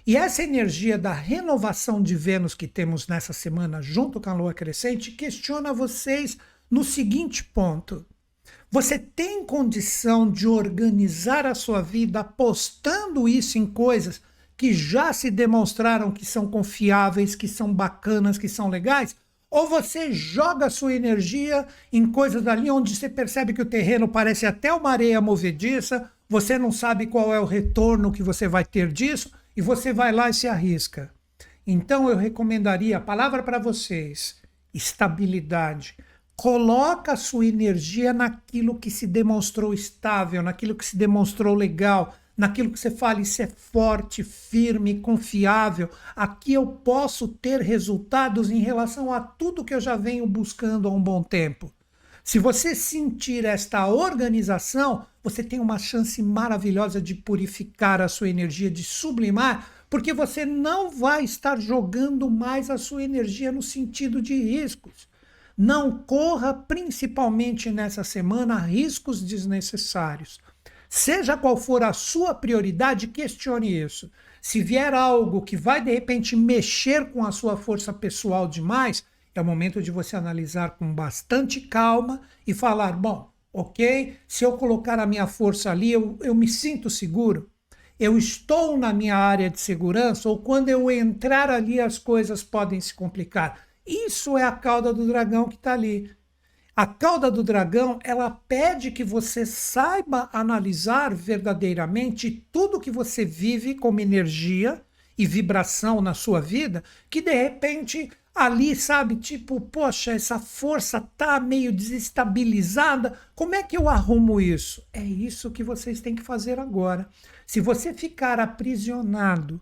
A: E essa energia da renovação de Vênus que temos nessa semana junto com a lua crescente questiona vocês no seguinte ponto. Você tem condição de organizar a sua vida apostando isso em coisas que já se demonstraram que são confiáveis, que são bacanas, que são legais? Ou você joga a sua energia em coisas ali onde você percebe que o terreno parece até uma areia movediça, você não sabe qual é o retorno que você vai ter disso e você vai lá e se arrisca. Então eu recomendaria a palavra para vocês, estabilidade. Coloca a sua energia naquilo que se demonstrou estável, naquilo que se demonstrou legal, naquilo que você fala, isso é forte, firme, confiável. Aqui eu posso ter resultados em relação a tudo que eu já venho buscando há um bom tempo. Se você sentir esta organização, você tem uma chance maravilhosa de purificar a sua energia, de sublimar, porque você não vai estar jogando mais a sua energia no sentido de riscos. Não corra, principalmente nessa semana, riscos desnecessários. Seja qual for a sua prioridade, questione isso. Se vier algo que vai, de repente, mexer com a sua força pessoal demais, é o momento de você analisar com bastante calma e falar, bom, ok, se eu colocar a minha força ali, eu me sinto seguro. Eu estou na minha área de segurança ou quando eu entrar ali as coisas podem se complicar. Isso é a cauda do dragão que está ali. A cauda do dragão, ela pede que você saiba analisar verdadeiramente tudo que você vive como energia e vibração na sua vida, que de repente ali, sabe, tipo, poxa, essa força tá meio desestabilizada, como é que eu arrumo isso? É isso que vocês têm que fazer agora. Se você ficar aprisionado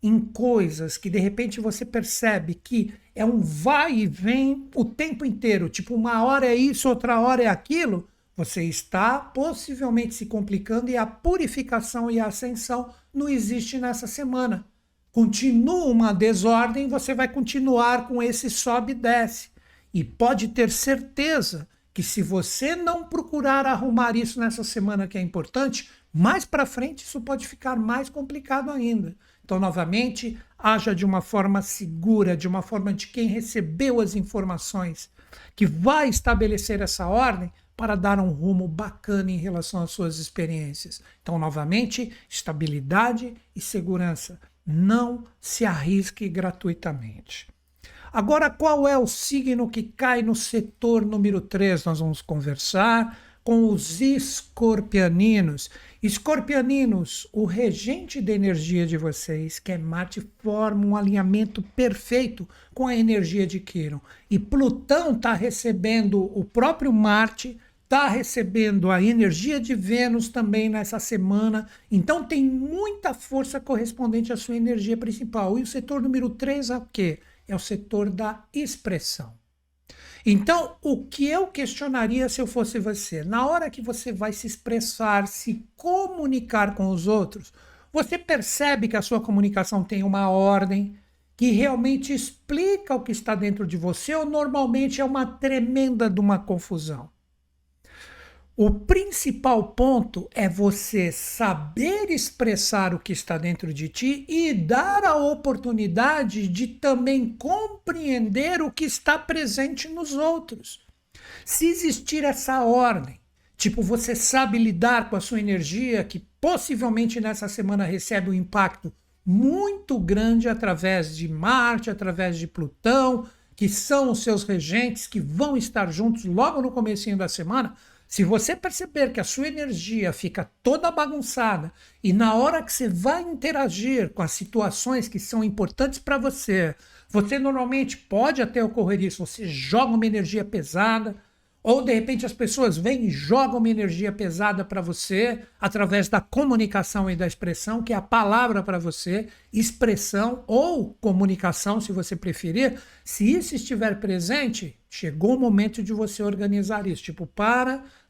A: em coisas que de repente você percebe que é um vai e vem o tempo inteiro, tipo uma hora é isso, outra hora é aquilo, você está possivelmente se complicando e a purificação e a ascensão não existe nessa semana. Continua uma desordem, você vai continuar com esse sobe e desce. E pode ter certeza que se você não procurar arrumar isso nessa semana que é importante, mais para frente isso pode ficar mais complicado ainda. Então, novamente, haja de uma forma segura, de uma forma de quem recebeu as informações, que vai estabelecer essa ordem para dar um rumo bacana em relação às suas experiências. Então, novamente, estabilidade e segurança. Não se arrisque gratuitamente. Agora, qual é o signo que cai no setor número 3? Nós vamos conversar com os escorpianinos. Escorpianinos, o regente da energia de vocês, que é Marte, forma um alinhamento perfeito com a energia de Quirón. E Plutão está recebendo o próprio Marte, está recebendo a energia de Vênus também nessa semana. Então tem muita força correspondente à sua energia principal. E o setor número 3 é o quê? É o setor da expressão. Então, o que eu questionaria se eu fosse você? Na hora que você vai se expressar, se comunicar com os outros, você percebe que a sua comunicação tem uma ordem, que realmente explica o que está dentro de você, ou normalmente é uma tremenda de uma confusão? O principal ponto é você saber expressar o que está dentro de ti e dar a oportunidade de também compreender o que está presente nos outros. Se existir essa ordem, tipo, você sabe lidar com a sua energia, que possivelmente nessa semana recebe um impacto muito grande através de Marte, através de Plutão, que são os seus regentes que vão estar juntos logo no comecinho da semana. Se você perceber que a sua energia fica toda bagunçada e na hora que você vai interagir com as situações que são importantes para você, você normalmente pode até ocorrer isso, você joga uma energia pesada, ou de repente as pessoas vêm e jogam uma energia pesada para você através da comunicação e da expressão, que é a palavra para você, expressão ou comunicação, se você preferir. Se isso estiver presente, chegou o momento de você organizar isso. Tipo,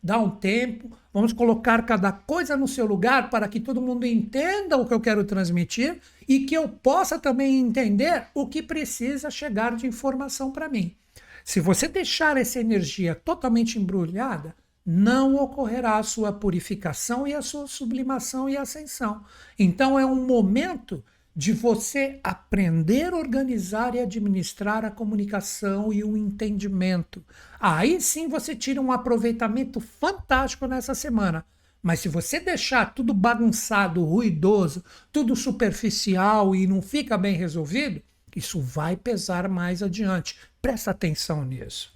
A: dá um tempo, vamos colocar cada coisa no seu lugar para que todo mundo entenda o que eu quero transmitir e que eu possa também entender o que precisa chegar de informação para mim. Se você deixar essa energia totalmente embrulhada, não ocorrerá a sua purificação e a sua sublimação e ascensão. Então é um momento de você aprender a organizar e administrar a comunicação e o entendimento. Aí sim você tira um aproveitamento fantástico nessa semana. Mas se você deixar tudo bagunçado, ruidoso, tudo superficial e não fica bem resolvido, isso vai pesar mais adiante. Presta atenção nisso.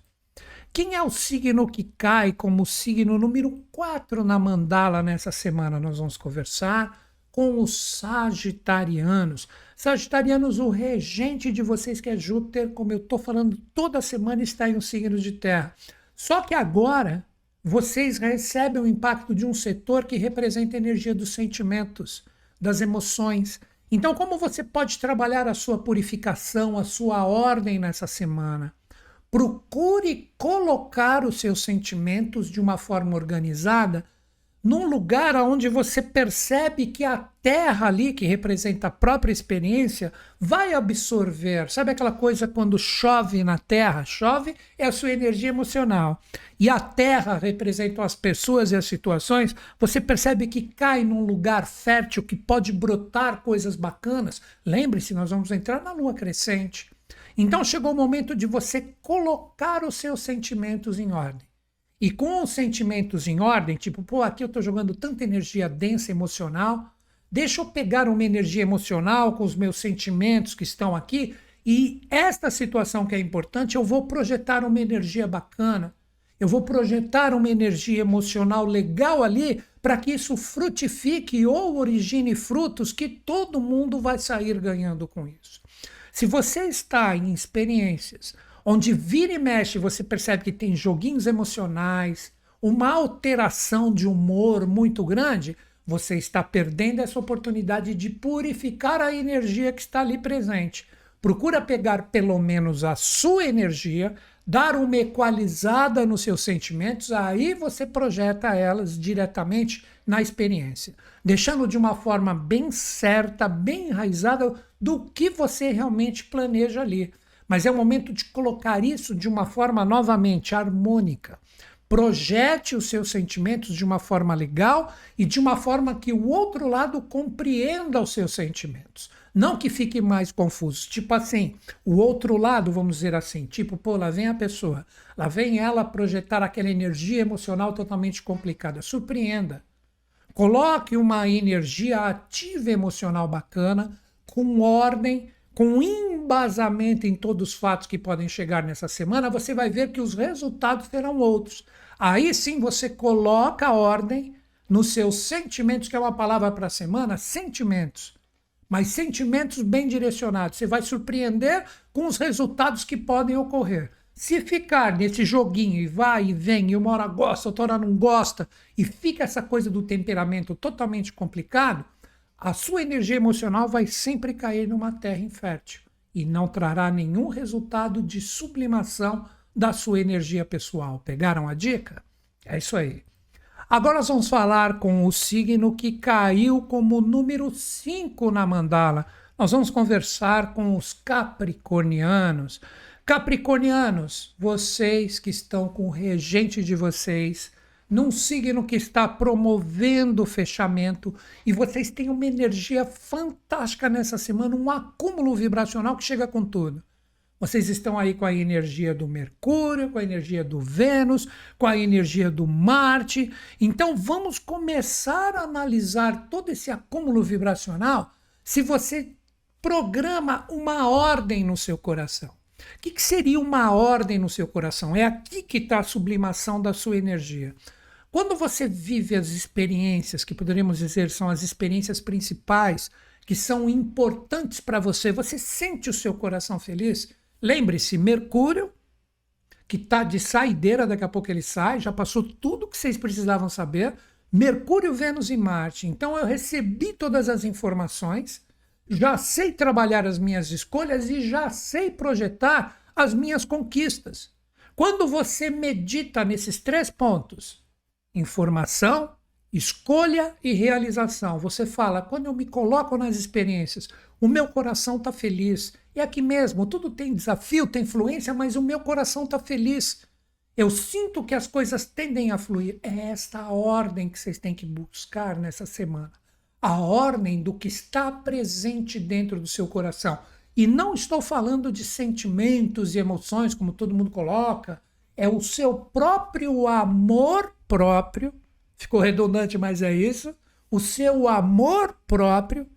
A: Quem é o signo que cai como o signo número 4 na mandala nessa semana? Nós vamos conversar com os sagitarianos. Sagitarianos, o regente de vocês, que é Júpiter, como eu estou falando toda semana, está em um signo de terra. Só que agora vocês recebem o impacto de um setor que representa a energia dos sentimentos, das emoções. Então, como você pode trabalhar a sua purificação, a sua ordem nessa semana? Procure colocar os seus sentimentos de uma forma organizada num lugar onde você percebe que a terra ali, que representa a própria experiência, vai absorver. Sabe aquela coisa quando chove na terra? Chove é a sua energia emocional. E a terra representa as pessoas e as situações. Você percebe que cai num lugar fértil que pode brotar coisas bacanas. Lembre-se, nós vamos entrar na lua crescente. Então chegou o momento de você colocar os seus sentimentos em ordem. E com os sentimentos em ordem, tipo, pô, aqui eu estou jogando tanta energia densa emocional, deixa eu pegar uma energia emocional com os meus sentimentos que estão aqui, e esta situação que é importante, eu vou projetar uma energia bacana, eu vou projetar uma energia emocional legal ali, para que isso frutifique ou origine frutos que todo mundo vai sair ganhando com isso. Se você está em experiências onde vira e mexe, você percebe que tem joguinhos emocionais, uma alteração de humor muito grande, você está perdendo essa oportunidade de purificar a energia que está ali presente. Procura pegar pelo menos a sua energia, dar uma equalizada nos seus sentimentos, aí você projeta elas diretamente na experiência, deixando de uma forma bem certa, bem enraizada do que você realmente planeja ali. Mas é o momento de colocar isso de uma forma novamente harmônica. Projete os seus sentimentos de uma forma legal e de uma forma que o outro lado compreenda os seus sentimentos. Não que fique mais confuso. Tipo assim, o outro lado, vamos dizer assim, tipo, pô, lá vem a pessoa, lá vem ela projetar aquela energia emocional totalmente complicada. Surpreenda. Coloque uma energia ativa emocional bacana, com ordem, com embasamento em todos os fatos que podem chegar nessa semana, você vai ver que os resultados serão outros. Aí sim você coloca a ordem nos seus sentimentos, que é uma palavra para a semana, sentimentos. Mas sentimentos bem direcionados. Você vai surpreender com os resultados que podem ocorrer. Se ficar nesse joguinho e vai e vem, e uma hora gosta, outra hora não gosta, e fica essa coisa do temperamento totalmente complicado, a sua energia emocional vai sempre cair numa terra infértil e não trará nenhum resultado de sublimação da sua energia pessoal. Pegaram a dica? É isso aí. Agora nós vamos falar com o signo que caiu como número 5 na mandala. Nós vamos conversar com os capricornianos. Capricornianos, vocês que estão com o regente de vocês num signo que está promovendo o fechamento, e vocês têm uma energia fantástica nessa semana, um acúmulo vibracional que chega com tudo. Vocês estão aí com a energia do Mercúrio, com a energia do Vênus, com a energia do Marte. Então vamos começar a analisar todo esse acúmulo vibracional se você programa uma ordem no seu coração. O que seria uma ordem no seu coração? É aqui que está a sublimação da sua energia. Quando você vive as experiências, que poderíamos dizer são as experiências principais, que são importantes para você, você sente o seu coração feliz? Lembre-se, Mercúrio, que está de saideira, daqui a pouco ele sai, já passou tudo que vocês precisavam saber. Mercúrio, Vênus e Marte. Então eu recebi todas as informações, já sei trabalhar as minhas escolhas e já sei projetar as minhas conquistas. Quando você medita nesses 3 pontos, informação, escolha e realização, você fala, quando eu me coloco nas experiências, o meu coração está feliz. É aqui mesmo, tudo tem desafio, tem influência, mas o meu coração está feliz. Eu sinto que as coisas tendem a fluir. É esta a ordem que vocês têm que buscar nessa semana. A ordem do que está presente dentro do seu coração. E não estou falando de sentimentos e emoções, como todo mundo coloca. É o seu próprio amor próprio. Ficou redundante, mas é isso. O seu amor próprio,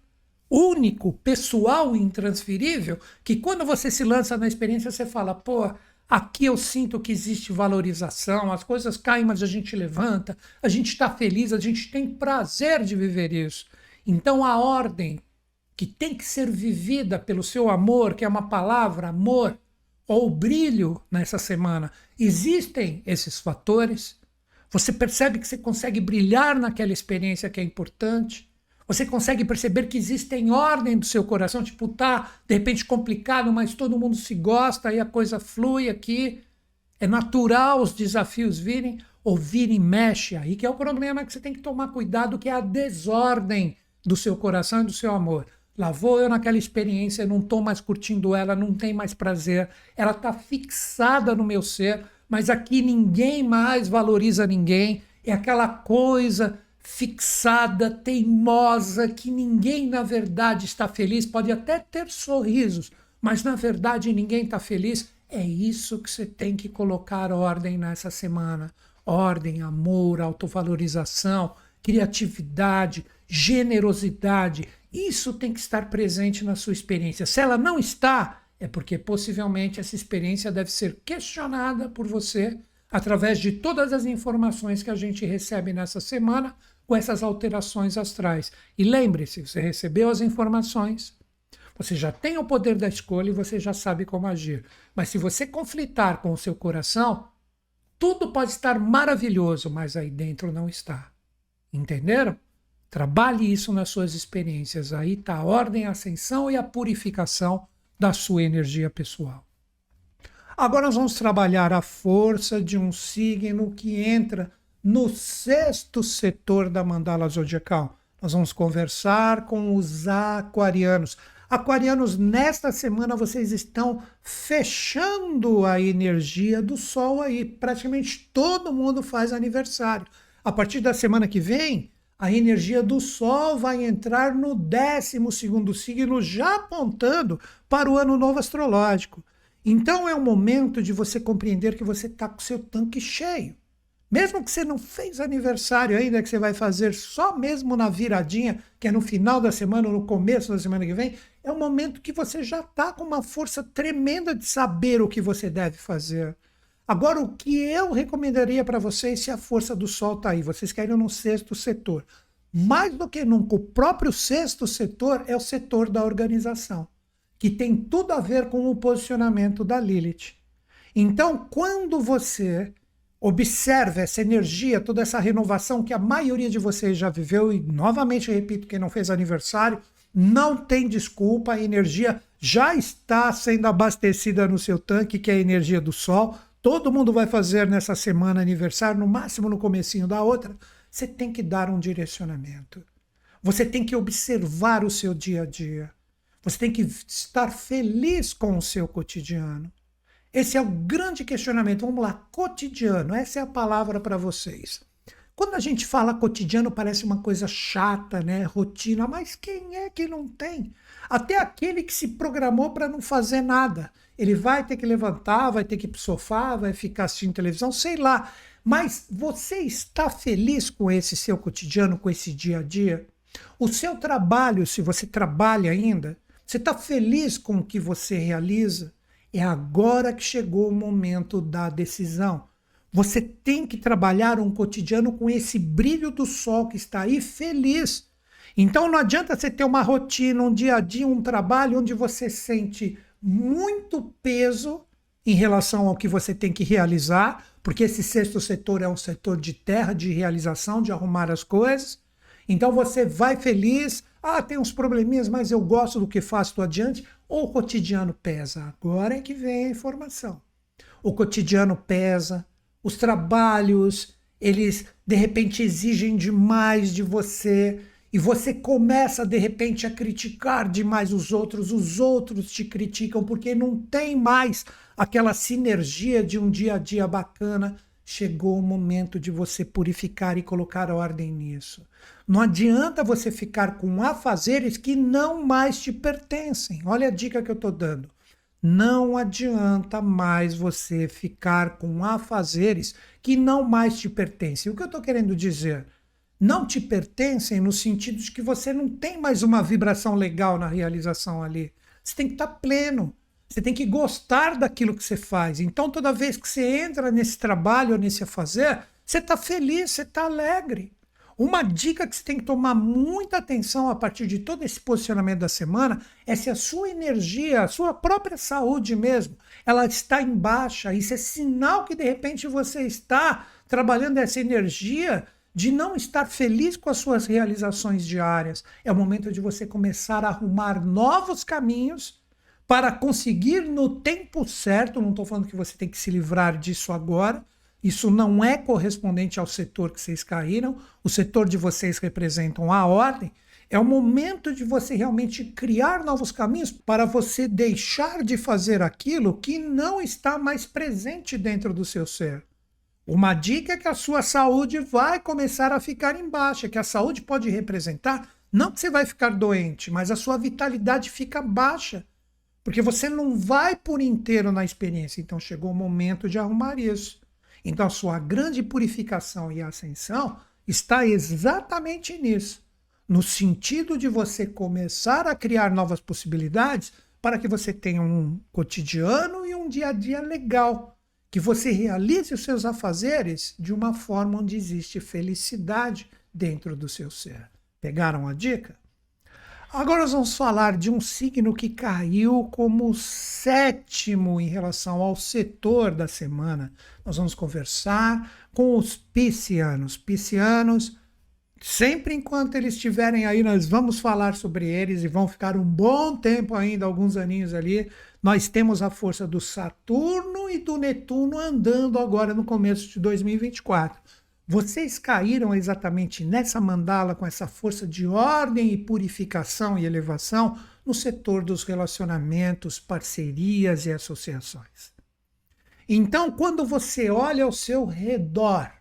A: único, pessoal e intransferível, que quando você se lança na experiência, você fala, pô, aqui eu sinto que existe valorização, as coisas caem, mas a gente levanta, a gente está feliz, a gente tem prazer de viver isso. Então a ordem que tem que ser vivida pelo seu amor, que é uma palavra, amor, ou brilho nessa semana, existem esses fatores. Você percebe que você consegue brilhar naquela experiência que é importante. Você consegue perceber que existem ordem do seu coração, tipo, tá de repente complicado, mas todo mundo se gosta e a coisa flui aqui. É natural os desafios virem, ou virem mexe aí, que é o problema que você tem que tomar cuidado, que é a desordem do seu coração e do seu amor. Lá vou eu naquela experiência, não estou mais curtindo ela, não tem mais prazer, ela está fixada no meu ser, mas aqui ninguém mais valoriza ninguém, é aquela coisa fixada, teimosa, que ninguém na verdade está feliz, pode até ter sorrisos, mas na verdade ninguém está feliz. É isso que você tem que colocar ordem nessa semana. Ordem, amor, autovalorização, criatividade, generosidade. Isso tem que estar presente na sua experiência. Se ela não está, é porque possivelmente essa experiência deve ser questionada por você através de todas as informações que a gente recebe nessa semana com essas alterações astrais. E lembre-se, você recebeu as informações, você já tem o poder da escolha e você já sabe como agir. Mas se você conflitar com o seu coração, tudo pode estar maravilhoso, mas aí dentro não está. Entenderam? Trabalhe isso nas suas experiências. Aí está a ordem, a ascensão e a purificação da sua energia pessoal. Agora nós vamos trabalhar a força de um signo que entra no 6º setor da mandala zodiacal. Nós vamos conversar com os aquarianos. Aquarianos, nesta semana vocês estão fechando a energia do Sol aí. Praticamente todo mundo faz aniversário. A partir da semana que vem, a energia do Sol vai entrar no 12º signo, já apontando para o ano novo astrológico. Então é o momento de você compreender que você está com o seu tanque cheio. Mesmo que você não fez aniversário ainda, que você vai fazer só mesmo na viradinha, que é no final da semana ou no começo da semana que vem, é um momento que você já está com uma força tremenda de saber o que você deve fazer. Agora, o que eu recomendaria para vocês, se a força do sol está aí, vocês querem no sexto setor. Mais do que nunca, o próprio sexto setor é o setor da organização, que tem tudo a ver com o posicionamento da Lilith. Então, quando você observa essa energia, toda essa renovação que a maioria de vocês já viveu, e novamente repito, quem não fez aniversário, não tem desculpa, a energia já está sendo abastecida no seu tanque, que é a energia do sol. Todo mundo vai fazer nessa semana aniversário, no máximo no comecinho da outra. Você tem que dar um direcionamento. Você tem que observar o seu dia a dia. Você tem que estar feliz com o seu cotidiano. Esse é o grande questionamento. Vamos lá, cotidiano. Essa é a palavra para vocês. Quando a gente fala cotidiano, parece uma coisa chata, né? Rotina. Mas quem é que não tem? Até aquele que se programou para não fazer nada. Ele vai ter que levantar, vai ter que ir para o sofá, vai ficar assistindo televisão, sei lá. Mas você está feliz com esse seu cotidiano, com esse dia a dia? O seu trabalho, se você trabalha ainda, você está feliz com o que você realiza? É agora que chegou o momento da decisão. Você tem que trabalhar um cotidiano com esse brilho do sol que está aí feliz. Então não adianta você ter uma rotina, um dia a dia, um trabalho onde você sente muito peso em relação ao que você tem que realizar, porque esse sexto setor é um setor de terra, de realização, de arrumar as coisas. Então você vai feliz, tem uns probleminhas, mas eu gosto do que faço, estou adiante. Ou o cotidiano pesa? Agora é que vem a informação. O cotidiano pesa, os trabalhos, eles de repente exigem demais de você e você começa de repente a criticar demais os outros te criticam porque não tem mais aquela sinergia de um dia a dia bacana. Chegou o momento de você purificar e colocar ordem nisso. Não adianta você ficar com afazeres que não mais te pertencem. Olha a dica que eu estou dando. Não adianta mais você ficar com afazeres que não mais te pertencem. O que eu estou querendo dizer? Não te pertencem no sentido de que você não tem mais uma vibração legal na realização ali. Você tem que estar pleno. Você tem que gostar daquilo que você faz. Então, toda vez que você entra nesse trabalho ou nesse fazer, você está feliz, você está alegre. Uma dica que você tem que tomar muita atenção a partir de todo esse posicionamento da semana é se a sua energia, a sua própria saúde mesmo, ela está em baixa. Isso é sinal que, de repente, você está trabalhando essa energia de não estar feliz com as suas realizações diárias. É o momento de você começar a arrumar novos caminhos para conseguir no tempo certo. Não estou falando que você tem que se livrar disso agora. Isso não é correspondente ao setor que vocês caíram. O setor de vocês representam a ordem. É o momento de você realmente criar novos caminhos para você deixar de fazer aquilo que não está mais presente dentro do seu ser. Uma dica é que a sua saúde vai começar a ficar em baixa, que a saúde pode representar, não que você vai ficar doente, mas a sua vitalidade fica baixa. Porque você não vai por inteiro na experiência. Então chegou o momento de arrumar isso. Então a sua grande purificação e ascensão está exatamente nisso. No sentido de você começar a criar novas possibilidades para que você tenha um cotidiano e um dia a dia legal. Que você realize os seus afazeres de uma forma onde existe felicidade dentro do seu ser. Pegaram a dica? Agora nós vamos falar de um signo que caiu como sétimo em relação ao setor da semana. Nós vamos conversar com os piscianos. Piscianos, sempre enquanto eles estiverem aí, nós vamos falar sobre eles e vão ficar um bom tempo ainda, alguns aninhos ali. Nós temos a força do Saturno e do Netuno andando agora no começo de 2024. Vocês caíram exatamente nessa mandala com essa força de ordem e purificação e elevação no setor dos relacionamentos, parcerias e associações. Então, quando você olha ao seu redor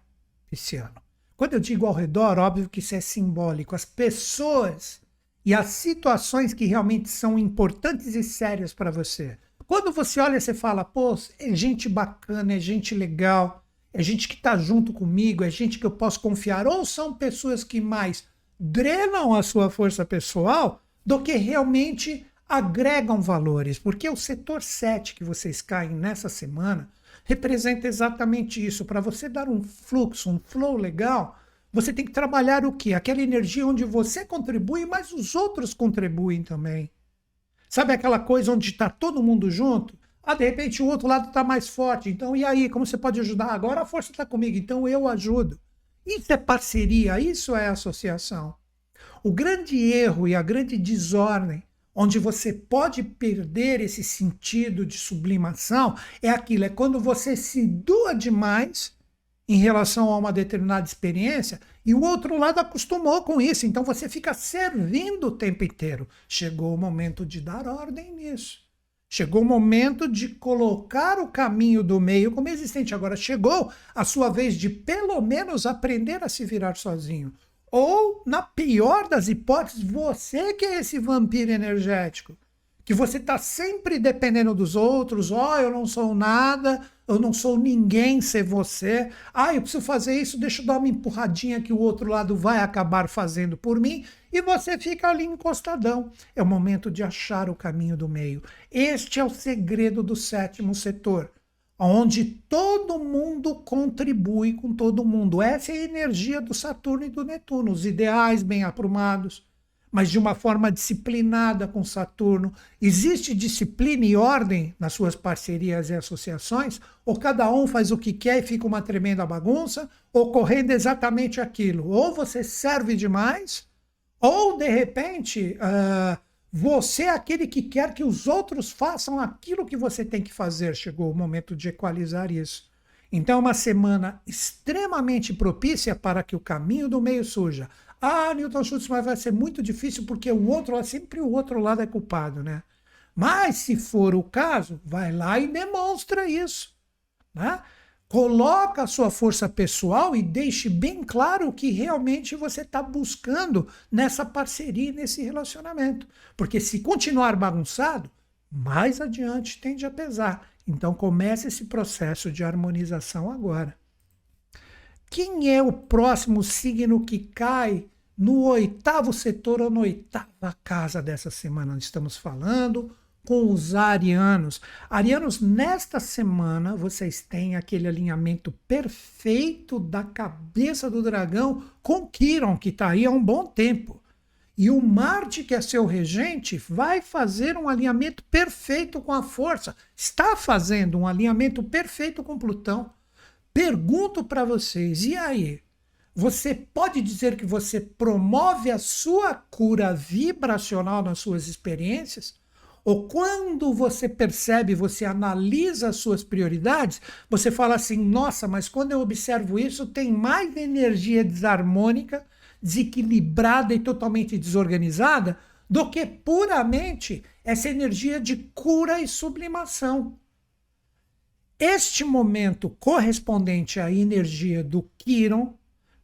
A: esse ano, quando eu digo ao redor, óbvio que isso é simbólico, as pessoas e as situações que realmente são importantes e sérias para você. Quando você olha, você fala, pô, é gente bacana, é gente legal, É gente que está junto comigo, é gente que eu posso confiar, ou são pessoas que mais drenam a sua força pessoal do que realmente agregam valores, porque o setor 7 que vocês caem nessa semana representa exatamente isso. Para você dar um fluxo, um flow legal, você tem que trabalhar o quê? Aquela energia onde você contribui, mas os outros contribuem também. Sabe aquela coisa onde está todo mundo junto? Ah, de repente o outro lado está mais forte. Então, e aí, como você pode ajudar? Agora a força está comigo, então eu ajudo. Isso é parceria, isso é associação. O grande erro e a grande desordem, onde você pode perder esse sentido de sublimação, é aquilo, é quando você se doa demais em relação a uma determinada experiência e o outro lado acostumou com isso, então você fica servindo o tempo inteiro. Chegou o momento de dar ordem nisso. Chegou o momento de colocar o caminho do meio como existente. Agora chegou a sua vez de pelo menos aprender a se virar sozinho. Ou, na pior das hipóteses, você que é esse vampiro energético, que você está sempre dependendo dos outros. Eu não sou nada, eu não sou ninguém sem você. Eu preciso fazer isso, deixa eu dar uma empurradinha que o outro lado vai acabar fazendo por mim. E você fica ali encostadão. É o momento de achar o caminho do meio. Este é o segredo do 7º setor, onde todo mundo contribui com todo mundo. Essa é a energia do Saturno e do Netuno, os ideais bem aprumados, mas de uma forma disciplinada com Saturno. Existe disciplina e ordem nas suas parcerias e associações? Ou cada um faz o que quer e fica uma tremenda bagunça, ocorrendo exatamente aquilo? Ou você serve demais, ou de repente você é aquele que quer que os outros façam aquilo que você tem que fazer. Chegou o momento de equalizar isso. Então é uma semana extremamente propícia para que o caminho do meio surja. Newton Schultz, mas vai ser muito difícil porque sempre o outro lado é culpado, né? Mas se for o caso, vai lá e demonstra isso, né? Coloca a sua força pessoal e deixe bem claro o que realmente você está buscando nessa parceria, nesse relacionamento. Porque se continuar bagunçado, mais adiante tende a pesar. Então comece esse processo de harmonização agora. Quem é o próximo signo que cai no 8º setor ou na 8ª casa dessa semana? Estamos falando com os arianos. Arianos, nesta semana, vocês têm aquele alinhamento perfeito da cabeça do dragão com Quiron, que está aí há um bom tempo. E o Marte, que é seu regente, vai fazer um alinhamento perfeito com a força. Está fazendo um alinhamento perfeito com Plutão. Pergunto para vocês, e aí? Você pode dizer que você promove a sua cura vibracional nas suas experiências? Ou quando você percebe, você analisa as suas prioridades, você fala assim, nossa, mas quando eu observo isso, tem mais energia desarmônica, desequilibrada e totalmente desorganizada do que puramente essa energia de cura e sublimação. Este momento correspondente à energia do Quiron,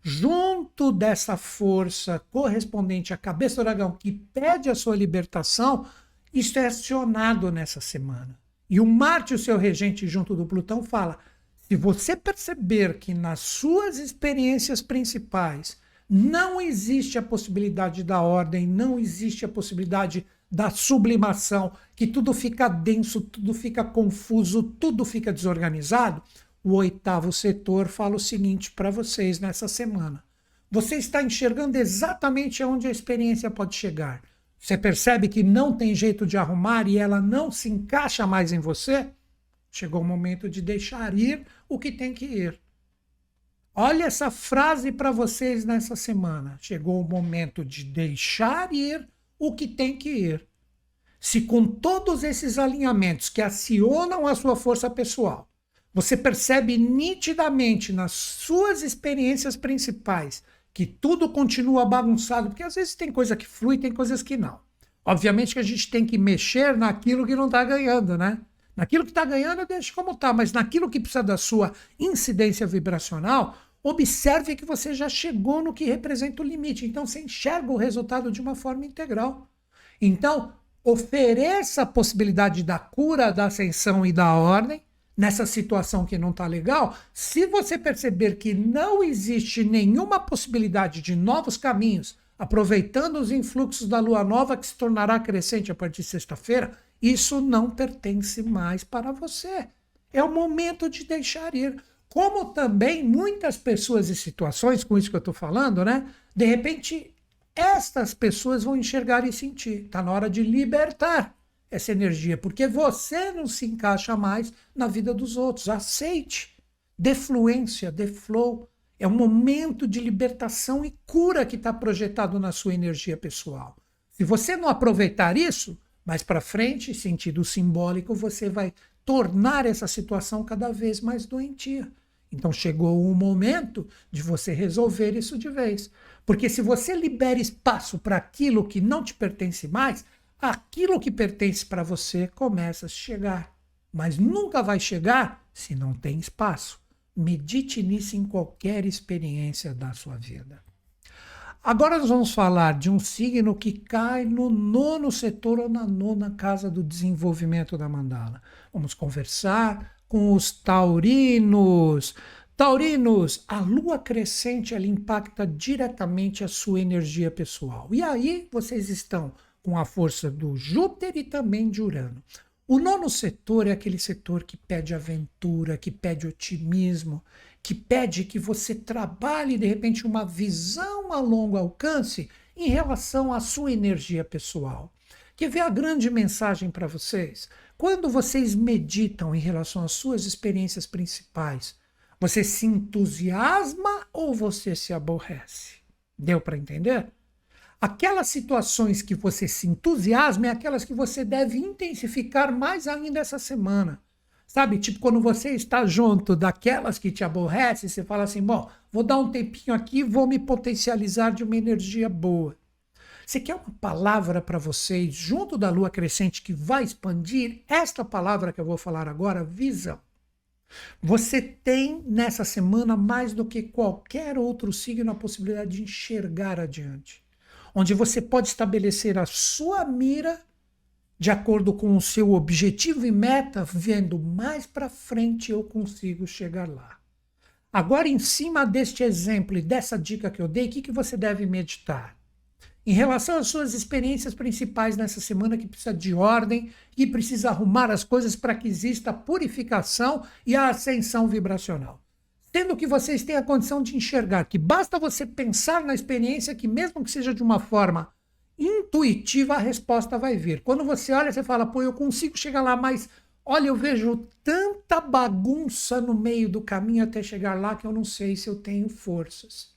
A: junto dessa força correspondente à cabeça do dragão que pede a sua libertação, isso é acionado nessa semana. E o Marte, o seu regente, junto do Plutão, fala, se você perceber que nas suas experiências principais não existe a possibilidade da ordem, não existe a possibilidade da sublimação, que tudo fica denso, tudo fica confuso, tudo fica desorganizado, o 8º setor fala o seguinte para vocês nessa semana. Você está enxergando exatamente aonde a experiência pode chegar. Você percebe que não tem jeito de arrumar e ela não se encaixa mais em você? Chegou o momento de deixar ir o que tem que ir. Olha essa frase para vocês nessa semana. Chegou o momento de deixar ir o que tem que ir. Se com todos esses alinhamentos que acionam a sua força pessoal, você percebe nitidamente nas suas experiências principais que tudo continua bagunçado, porque às vezes tem coisa que flui, tem coisas que não. Obviamente que a gente tem que mexer naquilo que não está ganhando, né? Naquilo que está ganhando, deixa como está, mas naquilo que precisa da sua incidência vibracional, observe que você já chegou no que representa o limite. Então, você enxerga o resultado de uma forma integral. Então, ofereça a possibilidade da cura, da ascensão e da ordem, nessa situação que não está legal, se você perceber que não existe nenhuma possibilidade de novos caminhos, aproveitando os influxos da lua nova que se tornará crescente a partir de sexta-feira, isso não pertence mais para você. É o momento de deixar ir. Como também muitas pessoas e situações, com isso que eu estou falando, né? De repente, estas pessoas vão enxergar e sentir. Está na hora de libertar essa energia, porque você não se encaixa mais na vida dos outros. Aceite. Dê fluência, dê flow. É um momento de libertação e cura que está projetado na sua energia pessoal. Se você não aproveitar isso, mais para frente, em sentido simbólico, você vai tornar essa situação cada vez mais doentia. Então chegou o momento de você resolver isso de vez. Porque se você libera espaço para aquilo que não te pertence mais, aquilo que pertence para você começa a chegar. Mas nunca vai chegar se não tem espaço. Medite nisso em qualquer experiência da sua vida. Agora nós vamos falar de um signo que cai no 9º setor ou na 9ª casa do desenvolvimento da mandala. Vamos conversar com os taurinos. Taurinos, a lua crescente ela impacta diretamente a sua energia pessoal. E aí vocês estão com a força do Júpiter e também de Urano. O 9º setor é aquele setor que pede aventura, que pede otimismo, que pede que você trabalhe, de repente, uma visão a longo alcance em relação à sua energia pessoal. Quer ver a grande mensagem para vocês? Quando vocês meditam em relação às suas experiências principais, você se entusiasma ou você se aborrece? Deu para entender? Aquelas situações que você se entusiasma é aquelas que você deve intensificar mais ainda essa semana. Sabe, tipo quando você está junto daquelas que te aborrecem, você fala assim, bom, vou dar um tempinho aqui, vou me potencializar de uma energia boa. Você quer uma palavra para vocês, junto da lua crescente, que vai expandir? Esta palavra que eu vou falar agora, visão. Você tem nessa semana, mais do que qualquer outro signo, a possibilidade de enxergar adiante. Onde você pode estabelecer a sua mira de acordo com o seu objetivo e meta, vendo mais para frente eu consigo chegar lá. Agora, em cima deste exemplo e dessa dica que eu dei, o que você deve meditar? Em relação às suas experiências principais nessa semana, que precisa de ordem e precisa arrumar as coisas para que exista a purificação e a ascensão vibracional. Tendo que vocês têm a condição de enxergar que basta você pensar na experiência que, mesmo que seja de uma forma intuitiva, a resposta vai vir. Quando você olha, você fala, pô, eu consigo chegar lá, mas olha, eu vejo tanta bagunça no meio do caminho até chegar lá que eu não sei se eu tenho forças.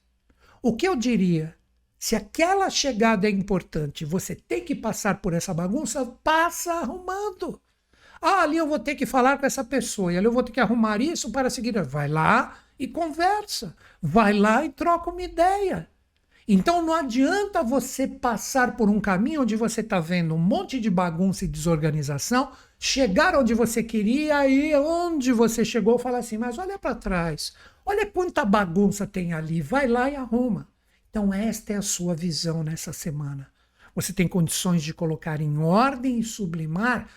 A: O que eu diria? Se aquela chegada é importante, você tem que passar por essa bagunça, passa arrumando. Ah, ali eu vou ter que falar com essa pessoa, e ali eu vou ter que arrumar isso para seguir. Vai lá e conversa. Vai lá e troca uma ideia. Então não adianta você passar por um caminho onde você está vendo um monte de bagunça e desorganização, chegar onde você queria e onde você chegou falar assim, mas olha para trás, olha quanta bagunça tem ali, vai lá e arruma. Então esta é a sua visão nessa semana. Você tem condições de colocar em ordem e sublimar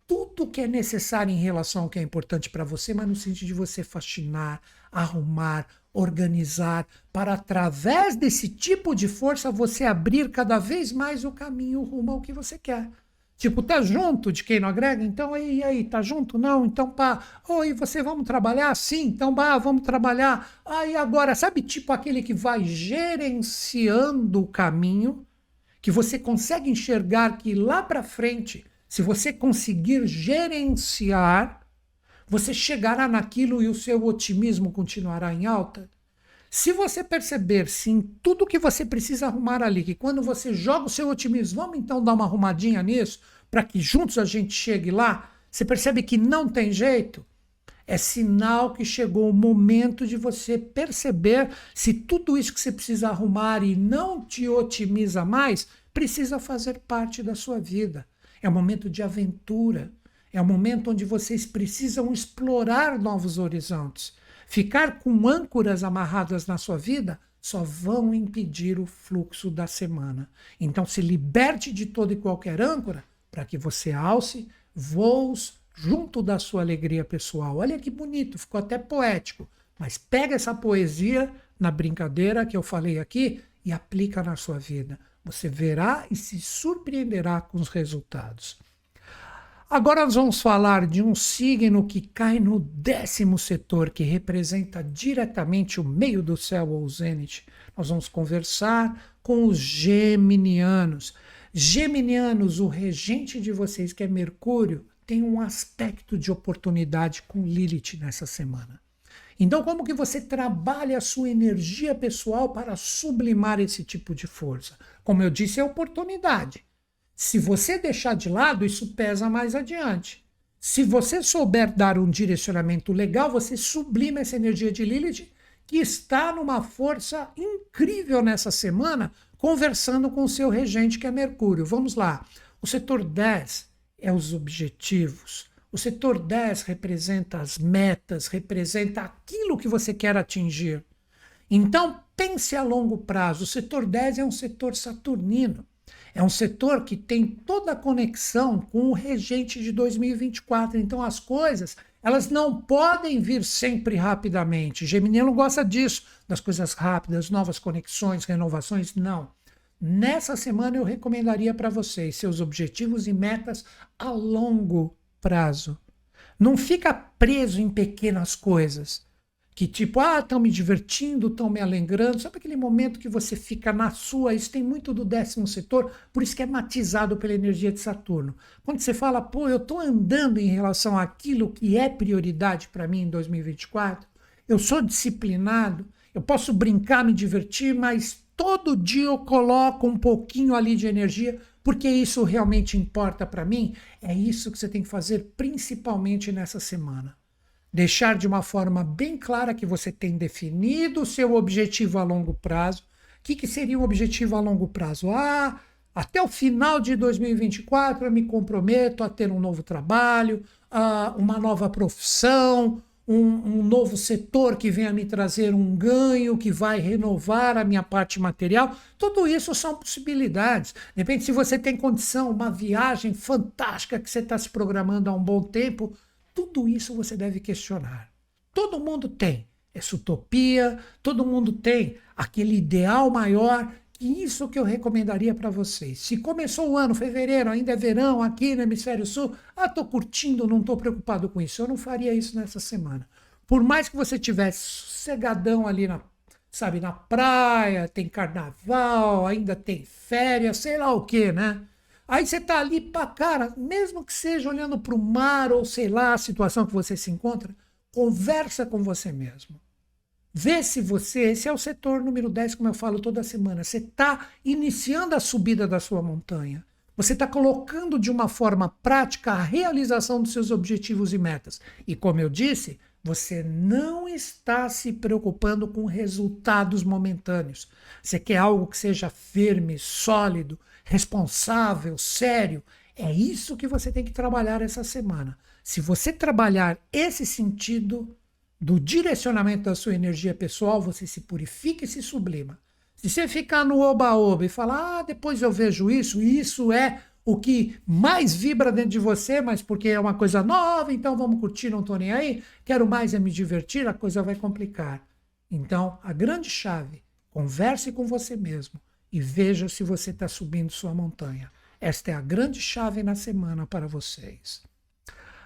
A: tudo que é necessário em relação ao que é importante para você, mas no sentido de você faxinar, arrumar, organizar, para através desse tipo de força você abrir cada vez mais o caminho rumo ao que você quer. Tipo, tá junto de quem não agrega? Então, e aí, tá junto? Não? Então, pá. Oi, você, vamos trabalhar? Sim, então, pá, vamos trabalhar. Aí agora, sabe, tipo aquele que vai gerenciando o caminho, que você consegue enxergar que lá para frente, se você conseguir gerenciar, você chegará naquilo e o seu otimismo continuará em alta? Se você perceber, sim, tudo que você precisa arrumar ali, que quando você joga o seu otimismo, vamos então dar uma arrumadinha nisso, para que juntos a gente chegue lá, você percebe que não tem jeito? É sinal que chegou o momento de você perceber se tudo isso que você precisa arrumar e não te otimiza mais, precisa fazer parte da sua vida. É um momento de aventura. É um momento onde vocês precisam explorar novos horizontes. Ficar com âncoras amarradas na sua vida só vão impedir o fluxo da semana. Então se liberte de toda e qualquer âncora para que você alce voos junto da sua alegria pessoal. Olha que bonito, ficou até poético. Mas pega essa poesia na brincadeira que eu falei aqui e aplica na sua vida. Você verá e se surpreenderá com os resultados. Agora nós vamos falar de um signo que cai no 10º setor, que representa diretamente o meio do céu ou o zênite. Nós vamos conversar com os geminianos. Geminianos, o regente de vocês, que é Mercúrio, tem um aspecto de oportunidade com Lilith nessa semana. Então, como que você trabalha a sua energia pessoal para sublimar esse tipo de força? Como eu disse, é oportunidade. Se você deixar de lado, isso pesa mais adiante. Se você souber dar um direcionamento legal, você sublima essa energia de Lilith, que está numa força incrível nessa semana, conversando com o seu regente, que é Mercúrio. Vamos lá. O setor 10 é os objetivos. O setor 10 representa as metas, representa aquilo que você quer atingir. Então, pense a longo prazo. O setor 10 é um setor saturnino. É um setor que tem toda a conexão com o regente de 2024. Então, as coisas, elas não podem vir sempre rapidamente. Geminiano gosta disso, das coisas rápidas, novas conexões, renovações. Não. Nessa semana, eu recomendaria para vocês seus objetivos e metas a longo prazo. Não fica preso em pequenas coisas. Que tipo, estão me divertindo, estão me alegrando. Sabe aquele momento que você fica na sua? Isso tem muito do 10º setor, por isso que é matizado pela energia de Saturno. Quando você fala, pô, eu estou andando em relação àquilo que é prioridade para mim em 2024, eu sou disciplinado, eu posso brincar, me divertir, mas todo dia eu coloco um pouquinho ali de energia, porque isso realmente importa para mim. É isso que você tem que fazer principalmente nessa semana. Deixar de uma forma bem clara que você tem definido o seu objetivo a longo prazo. O que seria um objetivo a longo prazo? Até o final de 2024 eu me comprometo a ter um novo trabalho, uma nova profissão, um novo setor que venha me trazer um ganho, que vai renovar a minha parte material. Tudo isso são possibilidades. Depende se você tem condição, uma viagem fantástica que você está se programando há um bom tempo. Tudo isso você deve questionar. Todo mundo tem essa utopia, todo mundo tem aquele ideal maior, e isso que eu recomendaria para vocês. Se começou o ano, fevereiro, ainda é verão aqui no Hemisfério Sul, estou curtindo, não estou preocupado com isso. Eu não faria isso nessa semana. Por mais que você tivesse sossegadão ali na praia, tem carnaval, ainda tem férias, sei lá o que, né? Aí você tá ali, cara, mesmo que seja olhando para o mar ou sei lá a situação que você se encontra, conversa com você mesmo. Vê se esse é o setor número 10, como eu falo toda semana. Você está iniciando a subida da sua montanha. Você está colocando de uma forma prática a realização dos seus objetivos e metas. E como eu disse, você não está se preocupando com resultados momentâneos. Você quer algo que seja firme, sólido, responsável, sério. É isso que você tem que trabalhar essa semana. Se você trabalhar esse sentido do direcionamento da sua energia pessoal, você se purifica e se sublima. Se você ficar no oba-oba e falar, depois eu vejo isso, e isso é o que mais vibra dentro de você, mas porque é uma coisa nova, então vamos curtir, não estou nem aí, quero mais é me divertir, a coisa vai complicar. Então, a grande chave, converse com você mesmo e veja se você está subindo sua montanha. Esta é a grande chave na semana para vocês.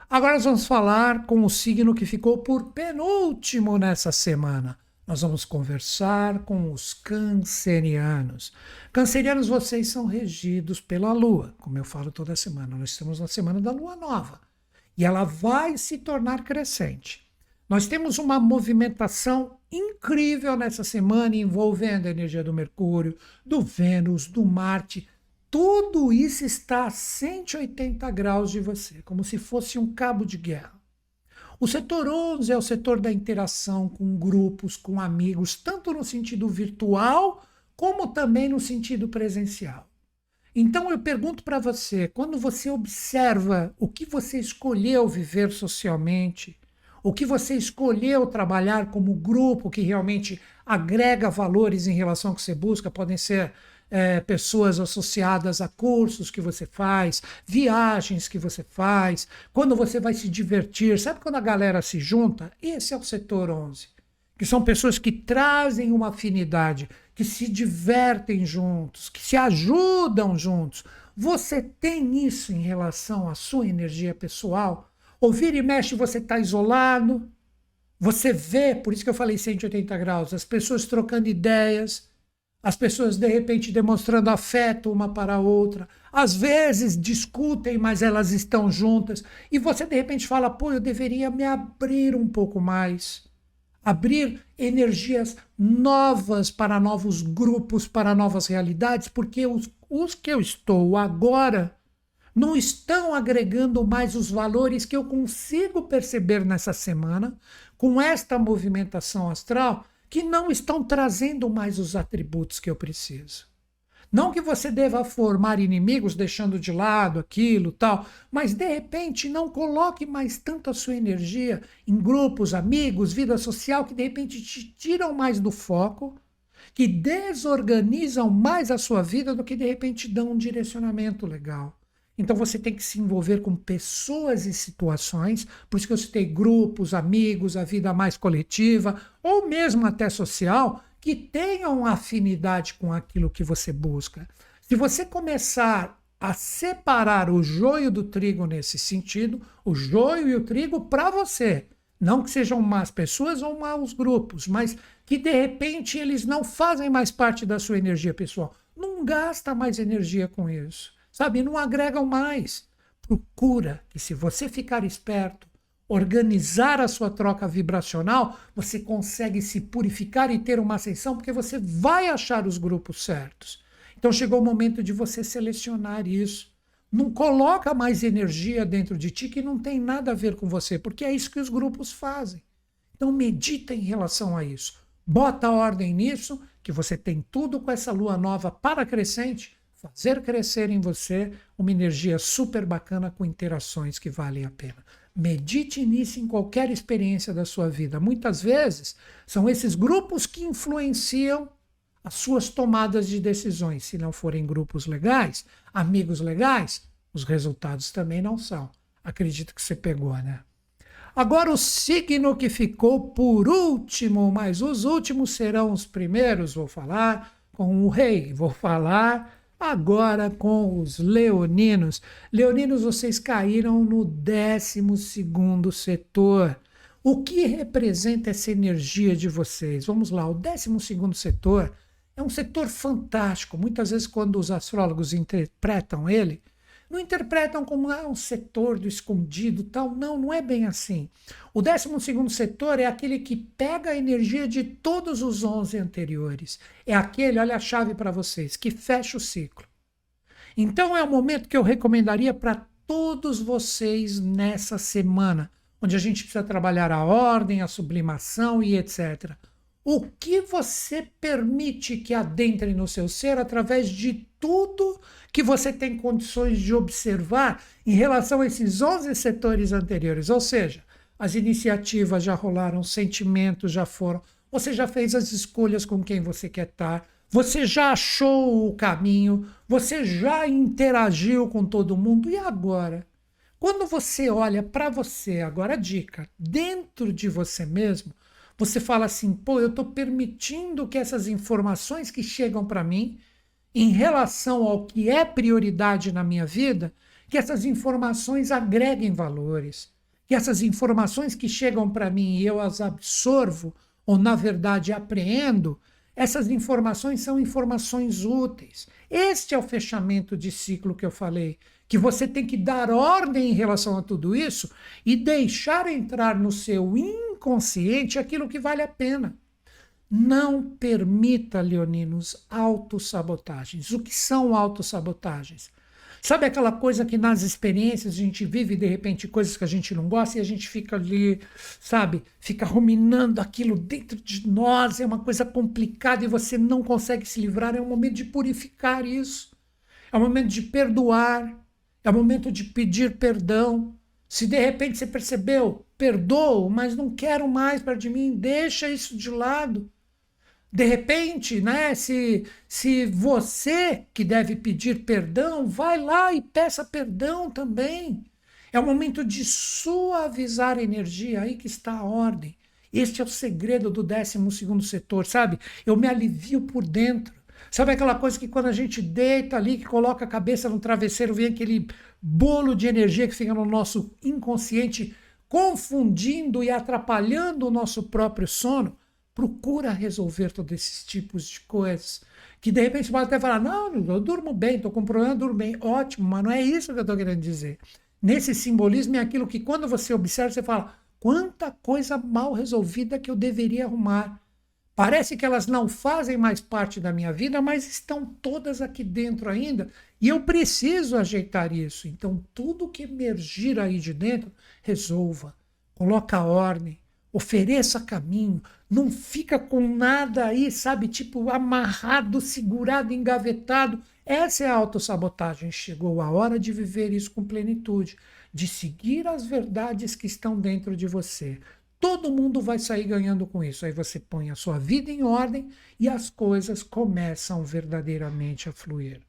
A: Agora nós vamos falar com o signo que ficou por penúltimo nessa semana. Nós vamos conversar com os cancerianos. Cancerianos, vocês são regidos pela Lua, como eu falo toda semana. Nós estamos na semana da Lua Nova e ela vai se tornar crescente. Nós temos uma movimentação incrível nessa semana envolvendo a energia do Mercúrio, do Vênus, do Marte. Tudo isso está a 180 graus de você, como se fosse um cabo de guerra. O setor 11 é o setor da interação com grupos, com amigos, tanto no sentido virtual, como também no sentido presencial. Então eu pergunto para você, quando você observa o que você escolheu viver socialmente, o que você escolheu trabalhar como grupo que realmente agrega valores em relação ao que você busca, podem ser pessoas associadas a cursos que você faz, viagens que você faz, quando você vai se divertir. Sabe quando a galera se junta? Esse é o setor 11, que são pessoas que trazem uma afinidade, que se divertem juntos, que se ajudam juntos. Você tem isso em relação à sua energia pessoal? Ou vira e mexe você está isolado, você vê, por isso que eu falei 180 graus, as pessoas trocando ideias, as pessoas de repente demonstrando afeto uma para a outra, às vezes discutem, mas elas estão juntas, e você de repente fala, pô, eu deveria me abrir um pouco mais, abrir energias novas para novos grupos, para novas realidades, porque os que eu estou agora não estão agregando mais os valores que eu consigo perceber nessa semana, com esta movimentação astral, que não estão trazendo mais os atributos que eu preciso. Não que você deva formar inimigos deixando de lado aquilo, tal, mas de repente não coloque mais tanto a sua energia em grupos, amigos, vida social, que de repente te tiram mais do foco, que desorganizam mais a sua vida do que de repente dão um direcionamento legal. Então você tem que se envolver com pessoas e situações, por isso que eu citei grupos, amigos, a vida mais coletiva, ou mesmo até social, que tenham afinidade com aquilo que você busca. Se você começar a separar o joio do trigo nesse sentido, o joio e o trigo para você, não que sejam más pessoas ou maus grupos, mas que de repente eles não fazem mais parte da sua energia pessoal. Não gasta mais energia com isso. Sabe, não agregam mais. Procura que, se você ficar esperto, organizar a sua troca vibracional, você consegue se purificar e ter uma ascensão, porque você vai achar os grupos certos. Então chegou o momento de você selecionar isso. Não coloca mais energia dentro de ti que não tem nada a ver com você, porque é isso que os grupos fazem. Então medita em relação a isso. Bota ordem nisso, que você tem tudo com essa lua nova para crescente, fazer crescer em você uma energia super bacana com interações que valem a pena. Medite nisso em qualquer experiência da sua vida. Muitas vezes são esses grupos que influenciam as suas tomadas de decisões. Se não forem grupos legais, amigos legais, os resultados também não são. Acredito que você pegou, né? Agora o signo que ficou por último, mas os últimos serão os primeiros, vou falar com o rei, vou falar agora com os leoninos. Leoninos, vocês caíram no 12º setor. O que representa essa energia de vocês? Vamos lá, o 12º setor é um setor fantástico. Muitas vezes, quando os astrólogos interpretam ele, não interpretam como um setor do escondido, tal. Não, não é bem assim. O 12º setor é aquele que pega a energia de todos os 11 anteriores. É aquele, olha a chave para vocês, que fecha o ciclo. Então é o momento que eu recomendaria para todos vocês nessa semana, onde a gente precisa trabalhar a ordem, a sublimação e etc. O que você permite que adentre no seu ser através de tudo que você tem condições de observar em relação a esses 11 setores anteriores. Ou seja, as iniciativas já rolaram, os sentimentos já foram, você já fez as escolhas com quem você quer estar, você já achou o caminho, você já interagiu com todo mundo. E agora? Quando você olha para você, agora a dica, dentro de você mesmo, você fala assim, pô, eu estou permitindo que essas informações que chegam para mim, em relação ao que é prioridade na minha vida, que essas informações agreguem valores, que essas informações que chegam para mim e eu as absorvo, ou na verdade apreendo, essas informações são informações úteis. Este é o fechamento de ciclo que eu falei, que você tem que dar ordem em relação a tudo isso e deixar entrar no seu inconsciente aquilo que vale a pena. Não permita, leoninos, autossabotagens. O que são autossabotagens? Sabe aquela coisa que nas experiências a gente vive, de repente, coisas que a gente não gosta e a gente fica ali, sabe, fica ruminando aquilo dentro de nós, é uma coisa complicada e você não consegue se livrar. É um momento de purificar isso, é um momento de perdoar, é um momento de pedir perdão. Se de repente você percebeu, perdoo, mas não quero mais perto de mim, deixa isso de lado. De repente, né, se você que deve pedir perdão, vai lá e peça perdão também. É o momento de suavizar a energia, aí que está a ordem. Este é o segredo do 12º setor, sabe? Eu me alivio por dentro. Sabe aquela coisa que quando a gente deita ali, que coloca a cabeça no travesseiro, vem aquele bolo de energia que fica no nosso inconsciente, confundindo e atrapalhando o nosso próprio sono? Procura resolver todos esses tipos de coisas. Que de repente você pode até falar, não, eu durmo bem, estou com problema, eu durmo bem. Ótimo, mas não é isso que eu estou querendo dizer. Nesse simbolismo é aquilo que quando você observa, você fala, quanta coisa mal resolvida que eu deveria arrumar. Parece que elas não fazem mais parte da minha vida, mas estão todas aqui dentro ainda. E eu preciso ajeitar isso. Então, tudo que emergir aí de dentro, resolva. Coloca ordem. Ofereça caminho. Não fica com nada aí, sabe? Tipo, amarrado, segurado, engavetado. Essa é a autossabotagem. Chegou a hora de viver isso com plenitude. De seguir as verdades que estão dentro de você. Todo mundo vai sair ganhando com isso. Aí você põe a sua vida em ordem e as coisas começam verdadeiramente a fluir.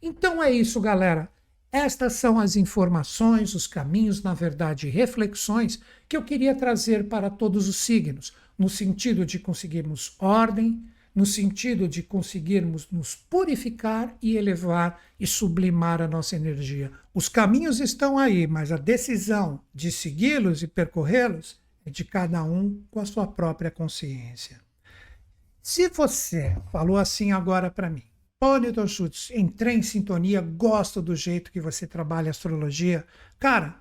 A: Então é isso, galera. Estas são as informações, os caminhos, na verdade, reflexões que eu queria trazer para todos os signos, no sentido de conseguirmos ordem, no sentido de conseguirmos nos purificar e elevar e sublimar a nossa energia. Os caminhos estão aí, mas a decisão de segui-los e percorrê-los é de cada um com a sua própria consciência. Se você falou assim agora para mim, pô, Newton Schultz, entrei em sintonia, gosto do jeito que você trabalha astrologia, cara,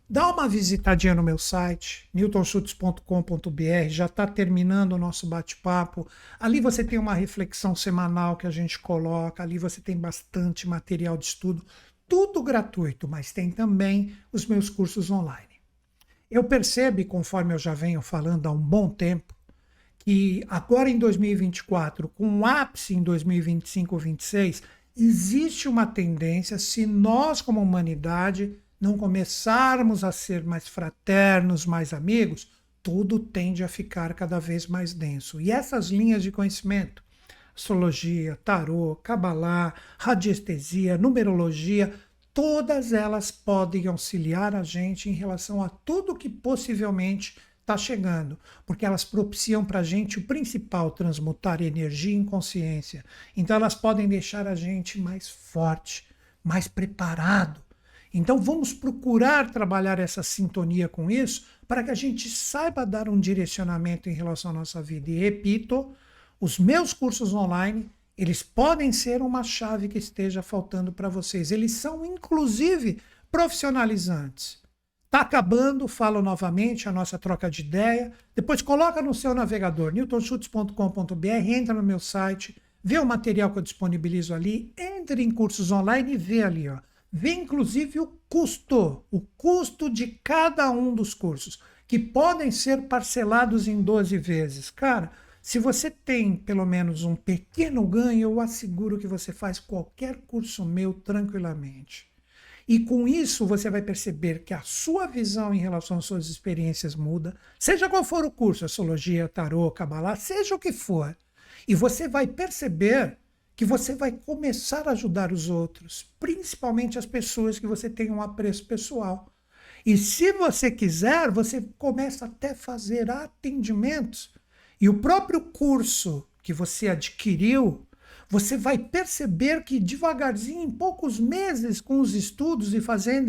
A: dá uma visitadinha no meu site, newtonschultz.com.br, já está terminando o nosso bate-papo. Ali você tem uma reflexão semanal que a gente coloca, ali você tem bastante material de estudo, tudo gratuito, mas tem também os meus cursos online. Eu percebo, conforme eu já venho falando há um bom tempo, que agora em 2024, com um ápice em 2025 ou 2026, existe uma tendência, se nós como humanidade não começarmos a ser mais fraternos, mais amigos, tudo tende a ficar cada vez mais denso. E essas linhas de conhecimento, astrologia, tarô, cabalá, radiestesia, numerologia, todas elas podem auxiliar a gente em relação a tudo que possivelmente está chegando, porque elas propiciam para a gente o principal, transmutar energia em consciência. Então elas podem deixar a gente mais forte, mais preparado. Então vamos procurar trabalhar essa sintonia com isso para que a gente saiba dar um direcionamento em relação à nossa vida. E repito, os meus cursos online, eles podem ser uma chave que esteja faltando para vocês. Eles são, inclusive, profissionalizantes. Está acabando, falo novamente, a nossa troca de ideia. Depois coloca no seu navegador, newtonschultz.com.br, entra no meu site, vê o material que eu disponibilizo ali, entre em cursos online e vê ali, ó. Vê inclusive o custo de cada um dos cursos, que podem ser parcelados em 12 vezes. Cara, se você tem pelo menos um pequeno ganho, eu asseguro que você faz qualquer curso meu tranquilamente. E com isso você vai perceber que a sua visão em relação às suas experiências muda, seja qual for o curso, astrologia, tarô, cabalá, seja o que for. E você vai perceber que você vai começar a ajudar os outros, principalmente as pessoas que você tem um apreço pessoal. E se você quiser, você começa até a fazer atendimentos. E o próprio curso que você adquiriu, você vai perceber que devagarzinho, em poucos meses, com os estudos e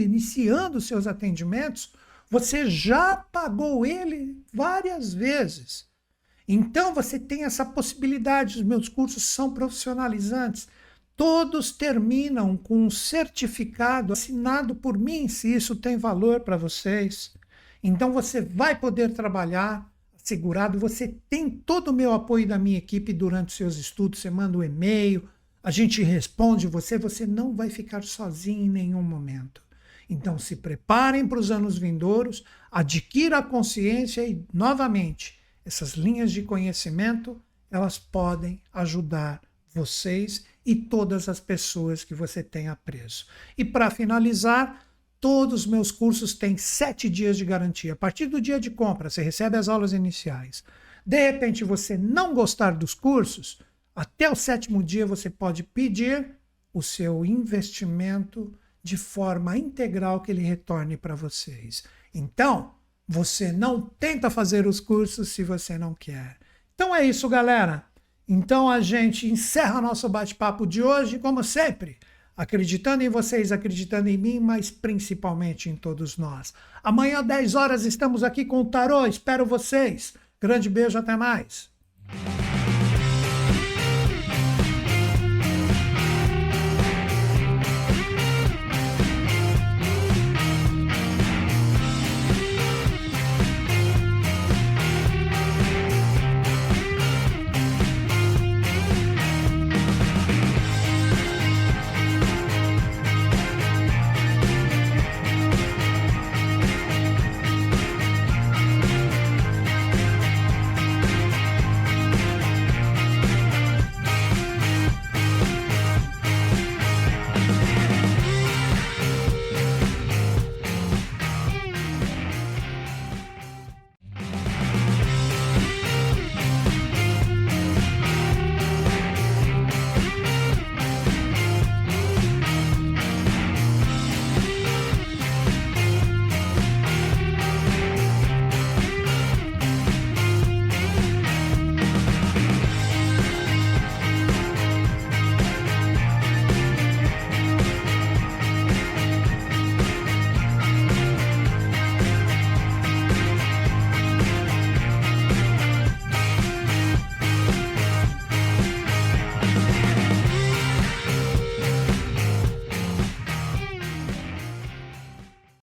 A: iniciando seus atendimentos, você já pagou ele várias vezes. Então você tem essa possibilidade. Os meus cursos são profissionalizantes. Todos terminam com um certificado assinado por mim, se isso tem valor para vocês. Então você vai poder trabalhar segurado, você tem todo o meu apoio da minha equipe durante os seus estudos, você manda um e-mail, a gente responde você não vai ficar sozinho em nenhum momento. Então se preparem para os anos vindouros, adquira a consciência e, novamente, essas linhas de conhecimento, elas podem ajudar vocês e todas as pessoas que você tem apreço. E para finalizar, todos os meus cursos têm 7 dias de garantia. A partir do dia de compra, você recebe as aulas iniciais. De repente você não gostar dos cursos, até o 7º dia você pode pedir o seu investimento de forma integral que ele retorne para vocês. Então, você não tenta fazer os cursos se você não quer. Então é isso, galera. Então a gente encerra nosso bate-papo de hoje, como sempre, acreditando em vocês, acreditando em mim, mas principalmente em todos nós. Amanhã, 10 horas, estamos aqui com o Tarô. Espero vocês. Grande beijo, até mais.